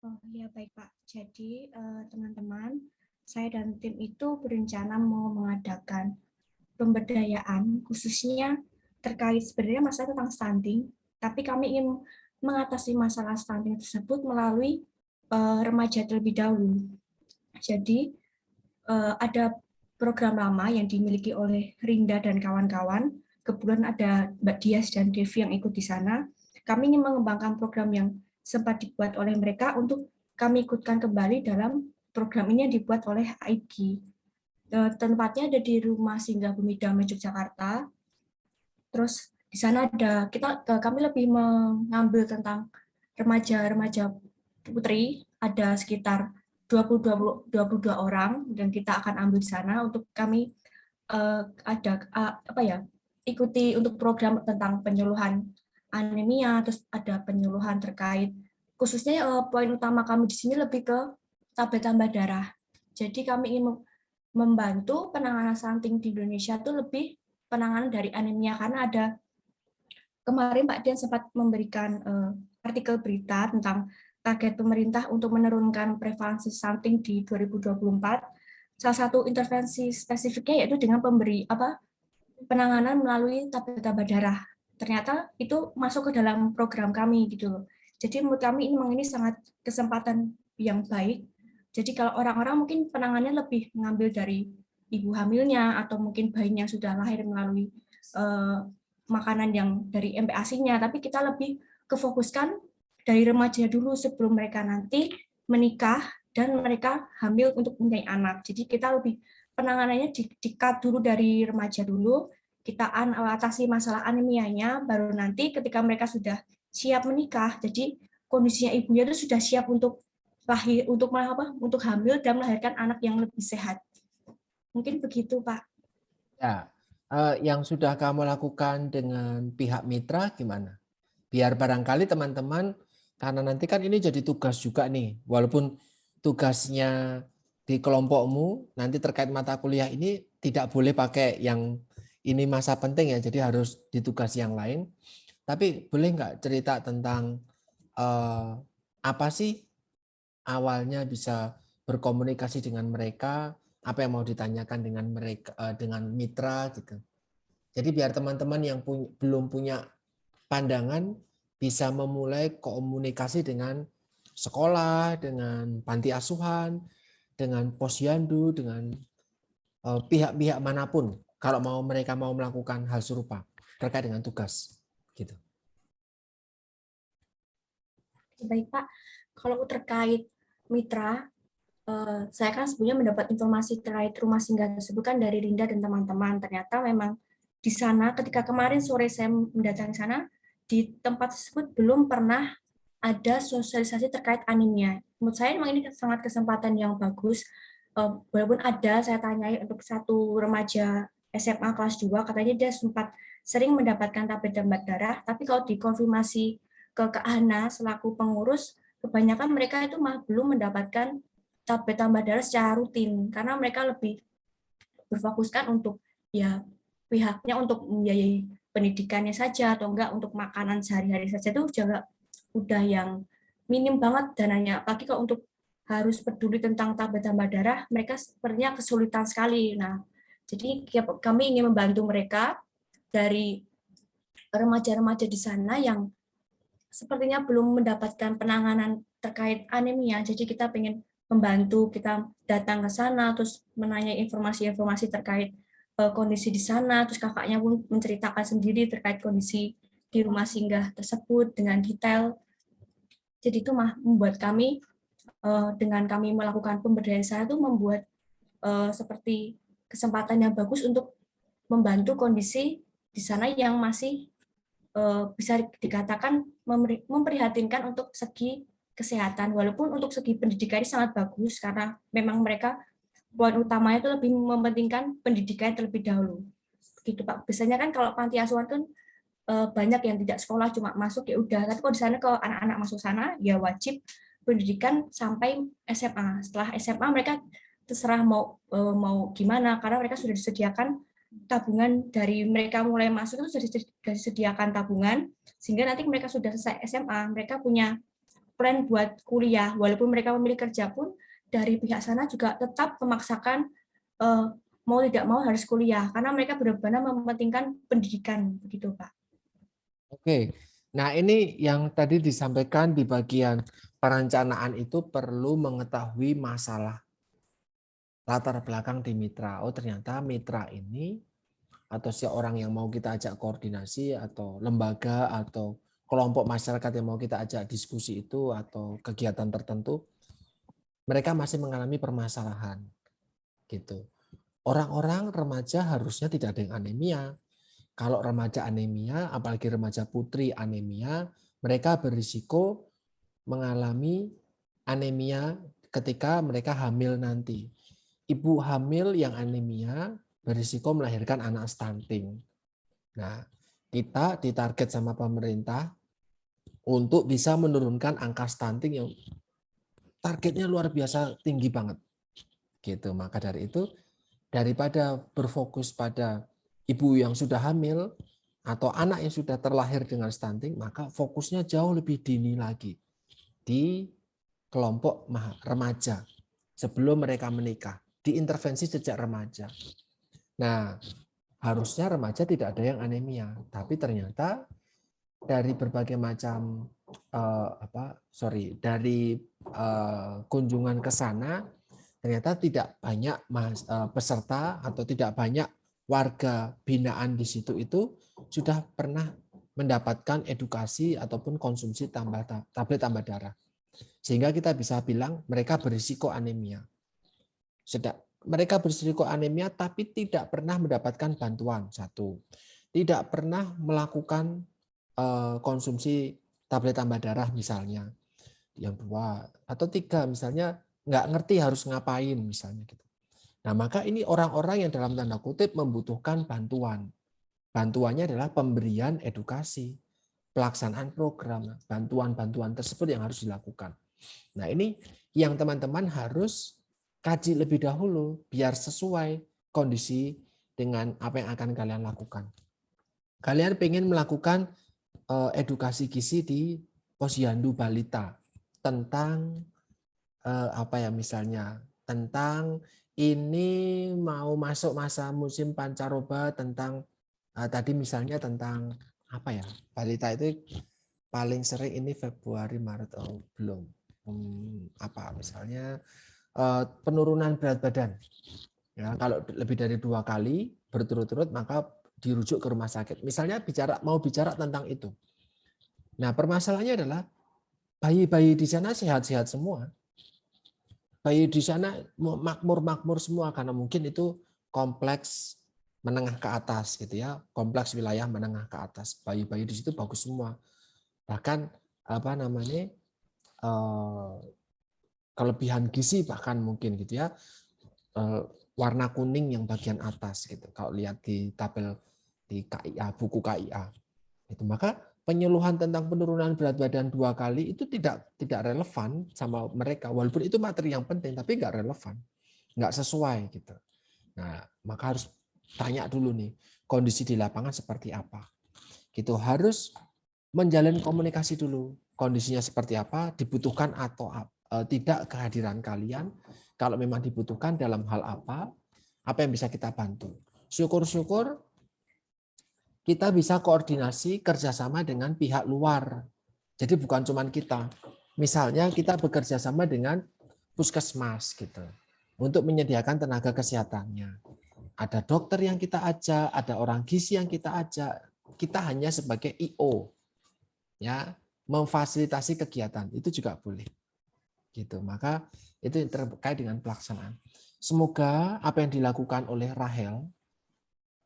Oh ya baik Pak. Jadi teman-teman, saya dan tim itu berencana mau mengadakan pemberdayaan khususnya terkait sebenarnya masalah tentang stunting, tapi kami ingin mengatasi masalah stunting tersebut melalui remaja terlebih dahulu. Jadi ada program lama yang dimiliki oleh Rinda dan kawan-kawan. Kebetulan ada Mbak Dias dan Devi yang ikut di sana. Kami ingin mengembangkan program yang sempat dibuat oleh mereka untuk kami ikutkan kembali dalam program ini yang dibuat oleh AIGI. Tempatnya ada di Rumah Singgah Bumi Damai Yogyakarta. Terus di sana kami lebih mengambil tentang remaja-remaja putri, ada sekitar 22 orang dan kita akan ambil di sana untuk kami ikuti untuk program tentang penyuluhan anemia, terus ada penyuluhan terkait khususnya poin utama kami di sini lebih ke tablet tambah darah. Jadi kami ingin membantu penanganan stunting di Indonesia itu lebih penanganan dari anemia karena ada kemarin Pak Dian sempat memberikan artikel berita tentang target pemerintah untuk menurunkan prevalensi stunting di 2024. Salah satu intervensi spesifiknya yaitu dengan penanganan melalui tablet tambah darah. Ternyata itu masuk ke dalam program kami gitu loh. Jadi menurut kami ini sangat kesempatan yang baik. Jadi kalau orang-orang mungkin penanganannya lebih mengambil dari ibu hamilnya atau mungkin bayinya sudah lahir melalui makanan yang dari MPASI-nya, tapi kita lebih kefokuskan dari remaja dulu sebelum mereka nanti menikah dan mereka hamil untuk mempunyai anak. Jadi kita lebih penanganannya di-cut dulu dari remaja dulu, kita atasi masalah anemianya, baru nanti ketika mereka sudah siap menikah, jadi kondisinya ibunya itu sudah siap untuk lahir, untuk hamil dan melahirkan anak yang lebih sehat. Mungkin begitu, Pak. Ya, yang sudah kamu lakukan dengan pihak mitra gimana? Biar barangkali teman-teman, karena nanti kan ini jadi tugas juga nih, walaupun tugasnya di kelompokmu nanti terkait mata kuliah ini tidak boleh pakai yang ini masa penting ya, jadi harus di tugas yang lain. Tapi boleh nggak cerita tentang apa sih awalnya bisa berkomunikasi dengan mereka, apa yang mau ditanyakan dengan mereka, dengan mitra gitu. Jadi biar teman-teman yang belum punya pandangan bisa memulai komunikasi dengan sekolah, dengan panti asuhan, dengan posyandu, dengan pihak-pihak manapun kalau mereka mau melakukan hal serupa terkait dengan tugas gitu. Baik Pak, kalau terkait mitra, saya kan sebelumnya mendapat informasi terkait rumah singgah tersebut kan dari Rinda dan teman-teman. Ternyata memang di sana ketika kemarin sore saya mendatangi sana, di tempat tersebut belum pernah ada sosialisasi terkait anemia. Menurut saya memang ini sangat kesempatan yang bagus. Walaupun ada, saya tanyai untuk satu remaja SMA kelas 2, katanya dia sempat sering mendapatkan tablet damar darah, tapi kalau dikonfirmasi ke Kak Hana selaku pengurus, kebanyakan mereka itu malah belum mendapatkan tablet tambah darah secara rutin, karena mereka lebih berfokuskan untuk ya pihaknya untuk membiayai pendidikannya saja atau enggak untuk makanan sehari-hari saja itu juga udah yang minim banget dananya. Apalagi kalau untuk harus peduli tentang tablet tambah darah, mereka sepertinya kesulitan sekali. Nah, jadi kami ingin membantu mereka dari remaja-remaja di sana yang sepertinya belum mendapatkan penanganan terkait anemia. Jadi kita ingin membantu, kita datang ke sana, terus menanya informasi-informasi terkait kondisi di sana, terus kakaknya pun menceritakan sendiri terkait kondisi di rumah singgah tersebut dengan detail. Jadi itu membuat kami, dengan kami melakukan pemberdayaan sana itu membuat seperti kesempatan yang bagus untuk membantu kondisi di sana yang masih bisa dikatakan memprihatinkan untuk segi kesehatan, walaupun untuk segi pendidikan ini sangat bagus karena memang mereka poin utamanya itu lebih mementingkan pendidikan terlebih dahulu. Begitu Pak. Biasanya kan kalau panti asuhan kan banyak yang tidak sekolah cuma masuk ya udah, tapi kalau di sana kalau anak-anak masuk sana ya wajib pendidikan sampai SMA. Setelah SMA mereka terserah mau gimana karena mereka sudah disediakan tabungan dari mereka mulai masuk itu sudah disediakan tabungan sehingga nanti mereka sudah selesai SMA mereka punya plan buat kuliah walaupun mereka memilih kerja pun dari pihak sana juga tetap memaksakan mau tidak mau harus kuliah karena mereka benar-benar mementingkan pendidikan begitu Pak. Oke, nah ini yang tadi disampaikan di bagian perencanaan itu perlu mengetahui masalah latar belakang di mitra. Oh ternyata mitra ini atau seorang yang mau kita ajak koordinasi atau lembaga atau kelompok masyarakat yang mau kita ajak diskusi itu atau kegiatan tertentu, mereka masih mengalami permasalahan. Gitu. Orang-orang remaja harusnya tidak ada yang anemia. Kalau remaja anemia, apalagi remaja putri anemia, mereka berisiko mengalami anemia ketika mereka hamil nanti. Ibu hamil yang anemia berisiko melahirkan anak stunting. Nah, kita ditarget sama pemerintah untuk bisa menurunkan angka stunting yang targetnya luar biasa tinggi banget. Gitu. Maka dari itu, daripada berfokus pada ibu yang sudah hamil atau anak yang sudah terlahir dengan stunting, maka fokusnya jauh lebih dini lagi di kelompok remaja sebelum mereka menikah, diintervensi sejak remaja. Nah, harusnya remaja tidak ada yang anemia, tapi ternyata dari berbagai macam dari kunjungan ke sana ternyata tidak banyak peserta atau tidak banyak warga binaan di situ itu sudah pernah mendapatkan edukasi ataupun konsumsi tablet tambah darah. Sehingga kita bisa bilang mereka berisiko anemia. Mereka berisiko anemia tapi tidak pernah mendapatkan bantuan. Satu, tidak pernah melakukan konsumsi tablet tambah darah misalnya. Yang dua, atau tiga misalnya nggak ngerti harus ngapain misalnya gitu. Nah maka ini orang-orang yang dalam tanda kutip membutuhkan bantuan. Bantuannya adalah pemberian edukasi, pelaksanaan program, bantuan-bantuan tersebut yang harus dilakukan. Nah ini yang teman-teman harus kaji lebih dahulu biar sesuai kondisi dengan apa yang akan kalian lakukan. Kalian ingin melakukan edukasi gizi di Posyandu Balita tentang misalnya tentang ini mau masuk masa musim pancaroba tentang tadi misalnya tentang balita itu paling sering ini Februari Maret belum misalnya penurunan berat badan ya kalau lebih dari 2 kali berturut-turut maka dirujuk ke rumah sakit misalnya mau bicara tentang itu. Nah permasalahannya adalah bayi-bayi di sana sehat-sehat semua. bayi di sana makmur-makmur semua karena mungkin itu kompleks menengah ke atas gitu ya, kompleks wilayah menengah ke atas. Bayi-bayi di situ bagus semua. Bahkan apa namanya? Kelebihan gizi bahkan mungkin gitu ya, warna kuning yang bagian atas gitu. Kalau lihat di tabel di KIA, buku KIA. Itu maka penyuluhan tentang penurunan berat badan 2 kali itu tidak relevan sama mereka, walaupun itu materi yang penting tapi nggak relevan, nggak sesuai gitu. Nah, maka harus tanya dulu nih kondisi di lapangan seperti apa. Gitu harus menjalin komunikasi dulu, kondisinya seperti apa, dibutuhkan atau tidak kehadiran kalian. Kalau memang dibutuhkan dalam hal apa yang bisa kita bantu. Syukur-syukur kita bisa koordinasi kerjasama dengan pihak luar. Jadi bukan cuma kita. Misalnya kita bekerja sama dengan puskesmas gitu untuk menyediakan tenaga kesehatannya. Ada dokter yang kita ajak, ada orang gizi yang kita ajak. Kita hanya sebagai IO, ya, memfasilitasi kegiatan itu juga boleh. Gitu. Maka itu terkait dengan pelaksanaan. Semoga apa yang dilakukan oleh Rahel,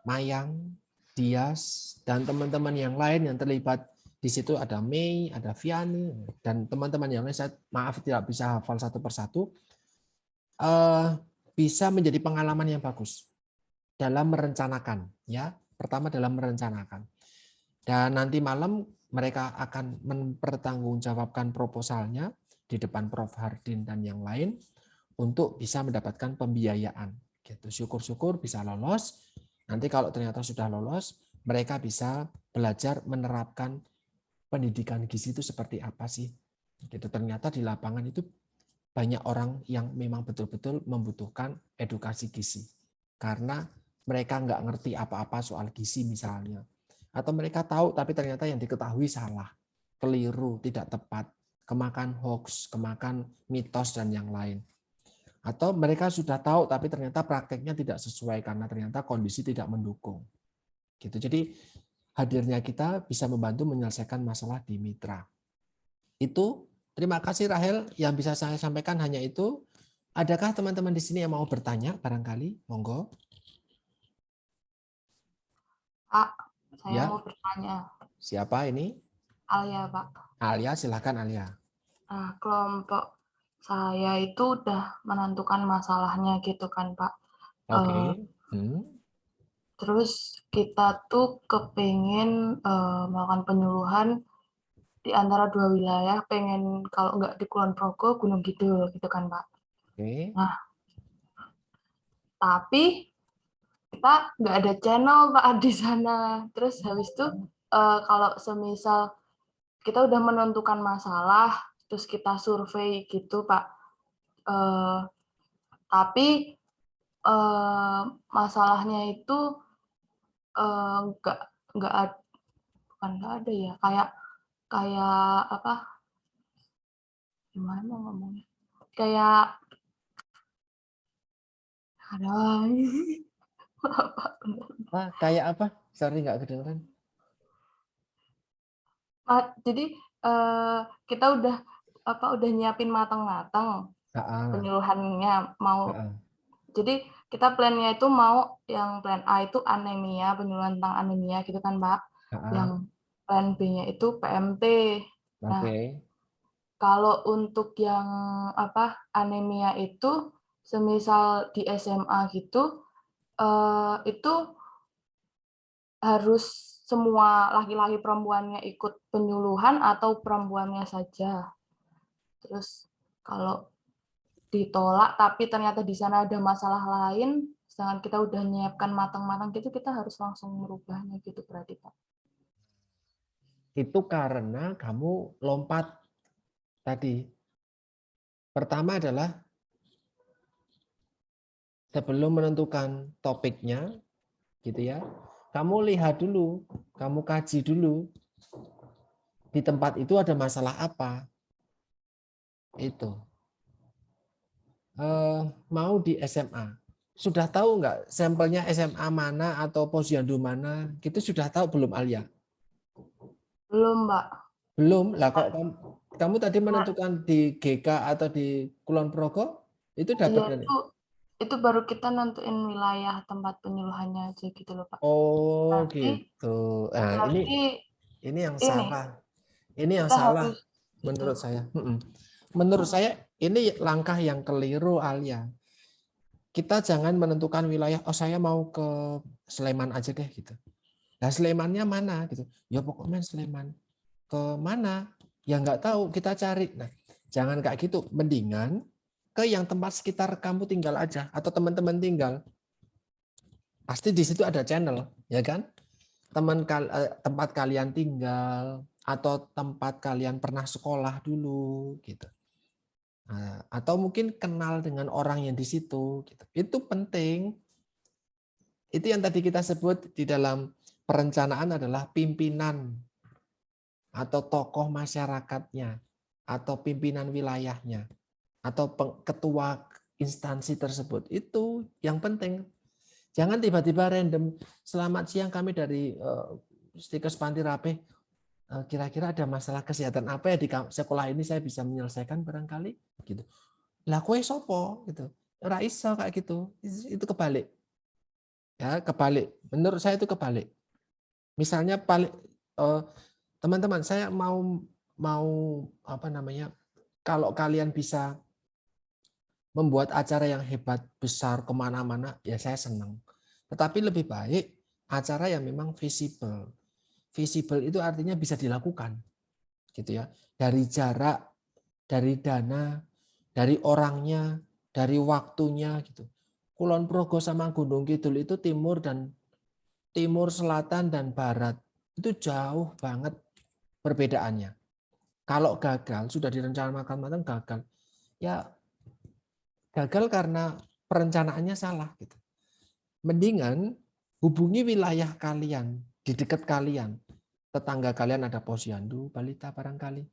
Mayang, Dias, dan teman-teman yang lain yang terlibat di situ, ada Mei, ada Viani, dan teman-teman yang lain, saya maaf tidak bisa hafal satu persatu, bisa menjadi pengalaman yang bagus dalam merencanakan. Ya, pertama dalam merencanakan. Dan nanti malam mereka akan mempertanggungjawabkan proposalnya di depan Prof. Hardin dan yang lain untuk bisa mendapatkan pembiayaan. Gitu. Syukur-syukur bisa lolos. Nanti kalau ternyata sudah lolos, mereka bisa belajar menerapkan pendidikan gizi itu seperti apa sih. Gitu. Ternyata di lapangan itu banyak orang yang memang betul-betul membutuhkan edukasi gizi. Karena mereka nggak ngerti apa-apa soal gizi misalnya. Atau mereka tahu tapi ternyata yang diketahui salah, keliru, tidak tepat, kemakan hoax, kemakan mitos dan yang lain. Atau mereka sudah tahu tapi ternyata prakteknya tidak sesuai karena ternyata kondisi tidak mendukung. Gitu. Jadi hadirnya kita bisa membantu menyelesaikan masalah di mitra. Itu terima kasih Rahel, yang bisa saya sampaikan hanya itu. Adakah teman-teman di sini yang mau bertanya barangkali? Monggo. Pak, saya Ya. mau bertanya. Siapa ini? Alia, Pak. Alia, silakan Alia. Nah, kelompok saya itu udah menentukan masalahnya gitu kan, Pak. Oke. Terus kita tuh kepingin melakukan penyuluhan di antara 2 wilayah, pengen kalau nggak di Kulon Progo, Gunung Kidul gitu kan, Pak. Oke. Nah, tapi kita nggak ada channel, Pak, di sana. Terus habis itu kalau semisal kita udah menentukan masalah, terus kita survei gitu, Pak. Tapi masalahnya itu nggak bukan nggak ada ya, kayak apa? Gimana ngomongnya? Kayak ada Kayak apa? Sorry nggak kedengeran. Jadi kita udah nyiapin matang-matang penyuluhannya mau. Jadi kita plannya itu mau yang plan A itu anemia, penyuluhan tentang anemia gitu kan, Pak. Yang plan B-nya itu PMT. Nah, kalau untuk yang anemia itu semisal di SMA gitu itu harus semua laki-laki perempuannya ikut penyuluhan atau perempuannya saja. Terus kalau ditolak tapi ternyata di sana ada masalah lain, sedangkan kita udah nyiapkan matang-matang gitu, kita harus langsung merubahnya gitu berarti, Pak. Itu karena kamu lompat tadi. Pertama adalah sebelum menentukan topiknya, gitu ya, kamu lihat dulu, kamu kaji dulu di tempat itu ada masalah apa. Itu mau di SMA, sudah tahu nggak sampelnya SMA mana atau posyandu mana? Gitu sudah tahu belum Alia? Belum, Mbak. Belum. Lah kok kamu tadi menentukan di GK atau di Kulon Progo? Itu dapat Iya, itu baru kita nentuin wilayah tempat penyuluhannya aja gitu loh, Pak. Oh, Berarti, gitu. Nah, ini yang salah. Ini yang kita salah harus menurut saya. Menurut saya ini langkah yang keliru, Alia. Kita jangan menentukan wilayah, oh saya mau ke Sleman aja deh gitu. Nah, Slemannya mana gitu? Ya pokoknya Sleman. Ke mana? Ya nggak tahu, kita cari. Nah, jangan kayak gitu. Mendingan ke yang tempat sekitar kamu tinggal aja atau teman-teman tinggal. Pasti di situ ada channel, ya kan? Tempat kalian tinggal atau tempat kalian pernah sekolah dulu gitu. Nah, atau mungkin kenal dengan orang yang di situ gitu. Itu penting. Itu yang tadi kita sebut di dalam perencanaan adalah pimpinan atau tokoh masyarakatnya atau pimpinan wilayahnya atau ketua instansi tersebut. Itu yang penting. Jangan tiba-tiba random. Selamat siang, kami dari Stikers Panti Rapih. Kira-kira ada masalah kesehatan apa ya di sekolah ini saya bisa menyelesaikan barangkali gitu. Lah kowe sopo gitu. Ora iso kayak gitu. Itu kebalik. Ya, kebalik. Menurut saya itu kebalik. Misalnya teman-teman, saya mau apa namanya? Kalau kalian bisa membuat acara yang hebat, besar, kemana-mana, ya saya senang. Tetapi lebih baik acara yang memang visible. Visible itu artinya bisa dilakukan, gitu ya. Dari jarak, dari dana, dari orangnya, dari waktunya, gitu. Kulon Progo sama Gunung Kidul itu timur, selatan dan barat itu jauh banget perbedaannya. Kalau gagal, sudah direncanakan matang gagal, ya gagal karena perencanaannya salah gitu. Mendingan hubungi wilayah kalian, di dekat kalian. Tetangga kalian ada posyandu, balita barangkali.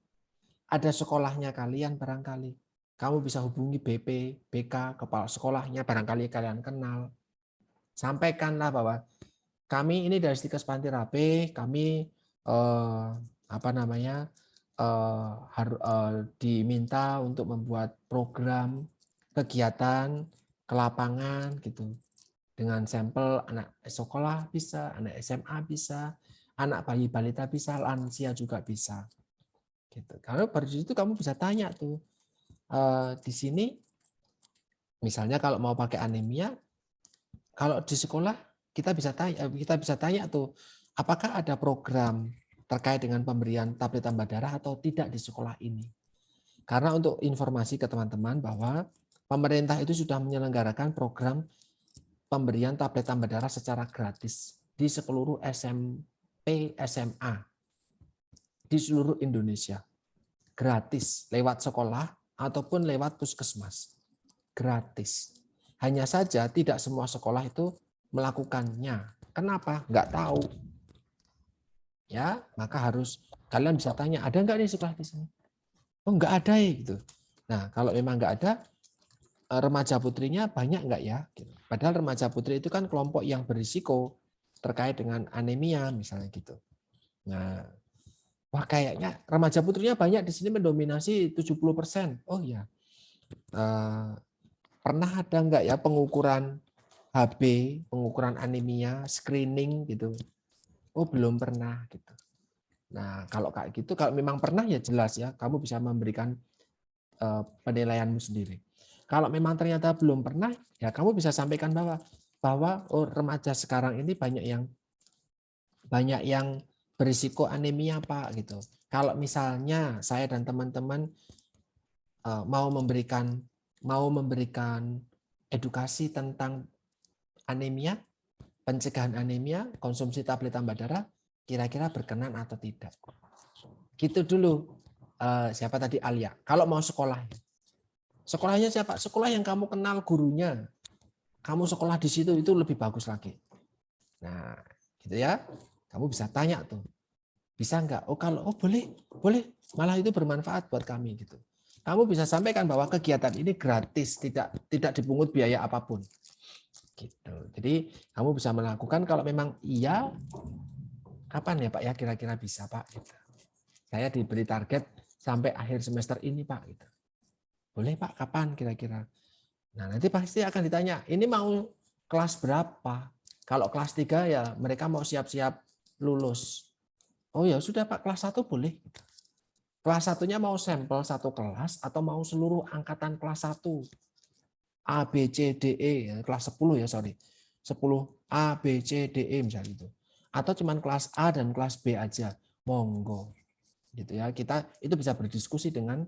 Ada sekolahnya kalian barangkali. Kamu bisa hubungi BP, BK, kepala sekolahnya barangkali kalian kenal. Sampaikanlah bahwa kami ini dari Stikers Panti Rapih, kami diminta untuk membuat program kegiatan ke lapangan gitu. Dengan sampel anak sekolah bisa, anak SMA bisa, anak bayi balita bisa, lansia juga bisa. Gitu. Karena dari situ kamu bisa tanya tuh di sini, misalnya kalau mau pakai anemia, kalau di sekolah kita bisa tanya tuh, apakah ada program terkait dengan pemberian tablet tambah darah atau tidak di sekolah ini? Karena untuk informasi ke teman-teman bahwa pemerintah itu sudah menyelenggarakan program pemberian tablet tambah darah secara gratis di seluruh SMP, SMA di seluruh Indonesia. Gratis lewat sekolah ataupun lewat puskesmas. Gratis. Hanya saja tidak semua sekolah itu melakukannya. Kenapa? Nggak tahu. Ya, maka harus kalian bisa tanya, ada nggak nih sekolah di sini? Oh, nggak ada ya gitu. Nah, kalau memang nggak ada, remaja putrinya banyak nggak ya? Padahal remaja putri itu kan kelompok yang berisiko terkait dengan anemia misalnya gitu. Nah, wah kayaknya remaja putrinya banyak di sini mendominasi 70%. Oh ya, pernah ada nggak ya pengukuran HB, pengukuran anemia, screening gitu? Oh belum pernah gitu. Nah kalau kayak gitu, kalau memang pernah ya jelas ya, kamu bisa memberikan penilaianmu sendiri. Kalau memang ternyata belum pernah, ya kamu bisa sampaikan bahwa oh, remaja sekarang ini banyak yang berisiko anemia Pak gitu. Kalau misalnya saya dan teman-teman mau memberikan edukasi tentang anemia, pencegahan anemia, konsumsi tablet tambah darah, kira-kira berkenan atau tidak. Gitu dulu. Siapa tadi? Alia. Kalau mau sekolah. Sekolahnya siapa? Sekolah yang kamu kenal gurunya. Kamu sekolah di situ itu lebih bagus lagi. Nah, gitu ya. Kamu bisa tanya tuh. Bisa enggak? Oh kalau boleh. Malah itu bermanfaat buat kami gitu. Kamu bisa sampaikan bahwa kegiatan ini gratis, tidak dipungut biaya apapun. Gitu. Jadi kamu bisa melakukan kalau memang iya, kapan ya Pak ya kira-kira bisa Pak? Gitu. Saya diberi target sampai akhir semester ini Pak. Gitu. Boleh Pak, kapan kira-kira? Nah, nanti pasti akan ditanya, ini mau kelas berapa? Kalau kelas 3 ya mereka mau siap-siap lulus. Oh ya sudah Pak, kelas 1 boleh. Kelas 1-nya mau sampel satu kelas atau mau seluruh angkatan kelas 1. A, B, C, D, E. Kelas 10 ya, sorry. 10 A, B, C, D, E misalnya itu. Atau cuman kelas A dan kelas B aja. Monggo. Gitu ya. Kita itu bisa berdiskusi dengan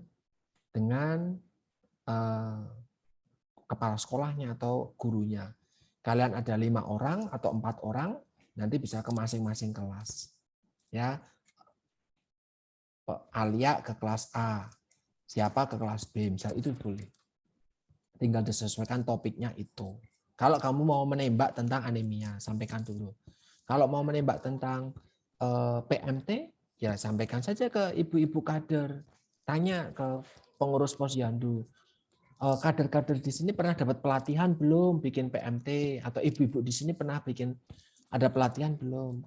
kepala sekolahnya atau gurunya. Kalian ada 5 orang atau 4 orang, nanti bisa ke masing-masing kelas. Ya, Alia ke kelas A, siapa ke kelas B, misal itu boleh. Tinggal disesuaikan topiknya itu. Kalau kamu mau menembak tentang anemia, sampaikan dulu. Kalau mau menembak tentang PMT, ya sampaikan saja ke ibu-ibu kader. Tanya ke pengurus posyandu. Kader-kader di sini pernah dapat pelatihan belum bikin PMT, atau ibu-ibu di sini pernah bikin ada pelatihan belum?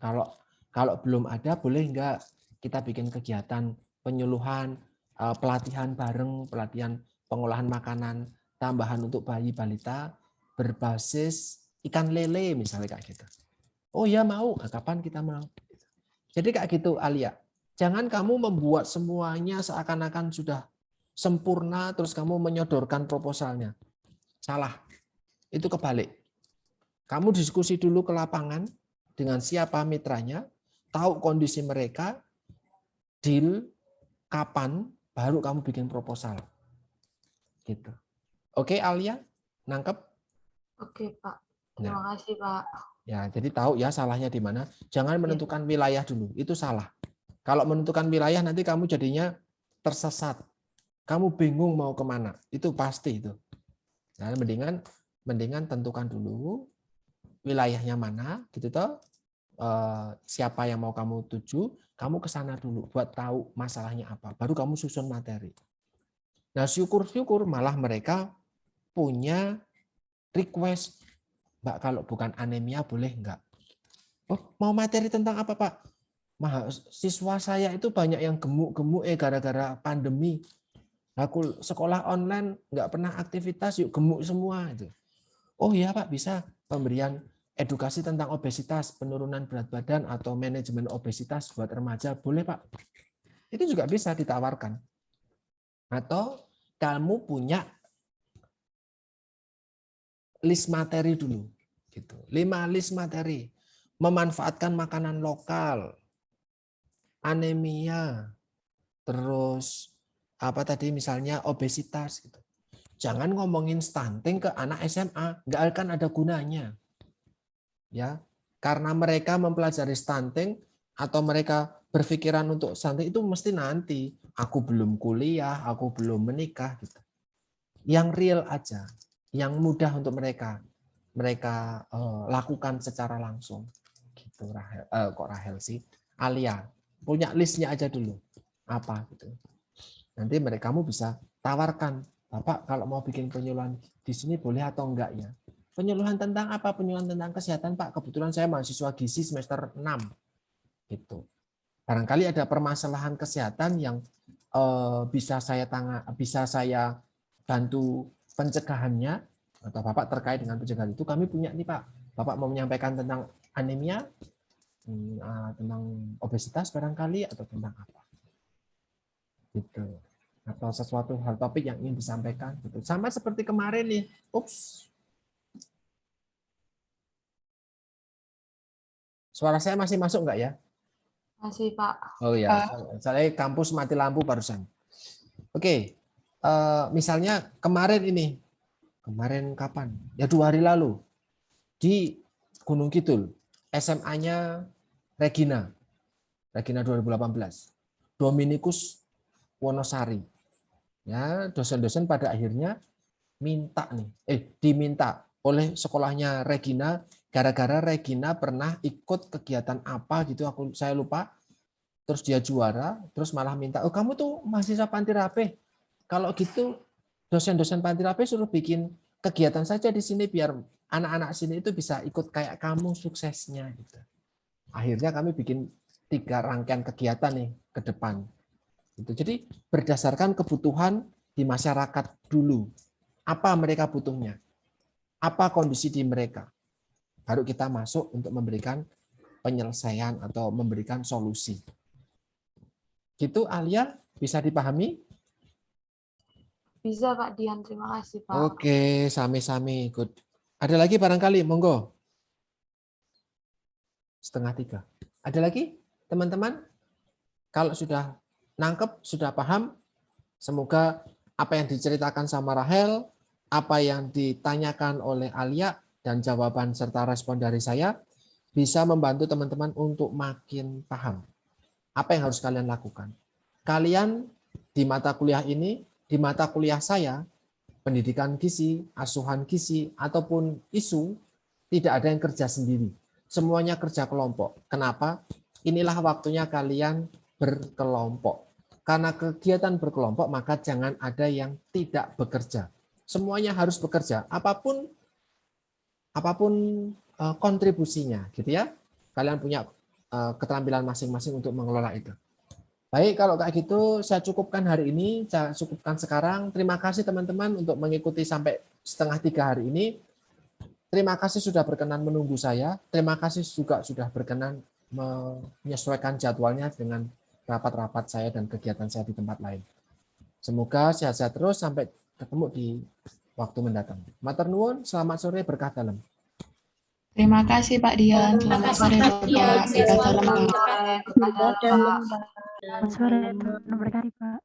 Kalau belum ada, boleh enggak kita bikin kegiatan penyuluhan, pelatihan bareng, pelatihan pengolahan makanan tambahan untuk bayi balita berbasis ikan lele misalnya kayak gitu. Oh ya mau, kapan kita mau? Jadi kayak gitu Alia. Jangan kamu membuat semuanya seakan-akan sudah sempurna terus kamu menyodorkan proposalnya. Salah. Itu kebalik. Kamu diskusi dulu ke lapangan dengan siapa mitranya, tahu kondisi mereka, deal kapan baru kamu bikin proposal. Gitu. Oke Alia, nangkep? Oke Pak. Terima kasih Pak. Ya, jadi tahu ya salahnya di mana. Jangan menentukan wilayah dulu, itu salah. Kalau menentukan wilayah nanti kamu jadinya tersesat. Kamu bingung mau kemana, itu pasti itu. Nah, mendingan tentukan dulu wilayahnya mana, gitu toh. Siapa yang mau kamu tuju, kamu ke sana dulu buat tahu masalahnya apa. Baru kamu susun materi. Nah, syukur-syukur malah mereka punya request, Mbak, kalau bukan anemia boleh enggak? Oh, mau materi tentang apa, Pak? Siswa saya itu banyak yang gemuk-gemuk gara-gara pandemi. Aku sekolah online nggak pernah aktivitas, yuk gemuk semua itu. Oh iya Pak, bisa pemberian edukasi tentang obesitas, penurunan berat badan atau manajemen obesitas buat remaja, boleh Pak. Itu juga bisa ditawarkan. Atau kamu punya list materi dulu, gitu. 5 list materi, memanfaatkan makanan lokal, anemia, terus apa tadi misalnya obesitas gitu. Jangan ngomongin stunting ke anak SMA, nggak akan ada gunanya. Ya, karena mereka mempelajari stunting atau mereka berpikiran untuk stunting itu mesti nanti. Aku belum kuliah, aku belum menikah gitu. Yang real aja, yang mudah untuk mereka lakukan secara langsung. Gitu Rahel sih. Alia, punya listnya aja dulu. Apa gitu. Nanti kamu bisa tawarkan, Bapak kalau mau bikin penyuluhan di sini boleh atau enggak ya? Penyuluhan tentang apa? Penyuluhan tentang kesehatan, Pak. Kebetulan saya mahasiswa gizi semester 6. Gitu. Barangkali ada permasalahan kesehatan yang bisa saya bantu pencegahannya, atau Bapak terkait dengan pencegahan itu kami punya nih Pak. Bapak mau menyampaikan tentang anemia, tentang obesitas barangkali, atau tentang apa? Gitu. Atau sesuatu hal topik yang ingin disampaikan gitu. Sama seperti kemarin nih. Ups. Suara saya masih masuk enggak ya? Masih Pak. Oh ya, saya kampus mati lampu barusan. Oke. Misalnya kemarin kapan? Ya 2 hari lalu di Gunung Kidul, SMA-nya Regina 2018. Dominikus Wonosari. Ya, dosen-dosen pada akhirnya diminta oleh sekolahnya Regina, gara-gara Regina pernah ikut kegiatan apa gitu, saya lupa. Terus dia juara, terus malah minta, oh kamu tuh mahasiswa Panti Rapih. Kalau gitu dosen-dosen Panti Rapih suruh bikin kegiatan saja di sini biar anak-anak sini itu bisa ikut kayak kamu suksesnya gitu. Akhirnya kami bikin 3 rangkaian kegiatan nih ke depan. Jadi berdasarkan kebutuhan di masyarakat dulu. Apa mereka butuhnya? Apa kondisi di mereka? Baru kita masuk untuk memberikan penyelesaian atau memberikan solusi. Gitu, Alia, bisa dipahami? Bisa Pak Dian, terima kasih Pak. Oke, sami-sami. Good. Ada lagi barangkali, monggo. 2:30. Ada lagi, teman-teman? Kalau sudah nangkep, sudah paham, semoga apa yang diceritakan sama Rahel, apa yang ditanyakan oleh Alia, dan jawaban serta respon dari saya bisa membantu teman-teman untuk makin paham apa yang harus kalian lakukan. Kalian di mata kuliah ini, di mata kuliah saya, pendidikan gizi, asuhan gizi, ataupun isu, tidak ada yang kerja sendiri. Semuanya kerja kelompok. Kenapa? Inilah waktunya kalian berkelompok. Karena kegiatan berkelompok, maka jangan ada yang tidak bekerja. Semuanya harus bekerja. Apapun kontribusinya, gitu ya. Kalian punya keterampilan masing-masing untuk mengelola itu. Baik, kalau kayak gitu saya cukupkan hari ini, saya cukupkan sekarang. Terima kasih teman-teman untuk mengikuti sampai 2:30 hari ini. Terima kasih sudah berkenan menunggu saya. Terima kasih juga sudah berkenan menyesuaikan jadwalnya dengan rapat-rapat saya dan kegiatan saya di tempat lain. Semoga sehat-sehat terus sampai ketemu di waktu mendatang. Matur nuwun, selamat sore, berkah dalam. Terima kasih Pak Dian. Selamat sore Bapak. Berkah dalam Pak. Selamat sore, Pak. Selamat sore, berkah Pak.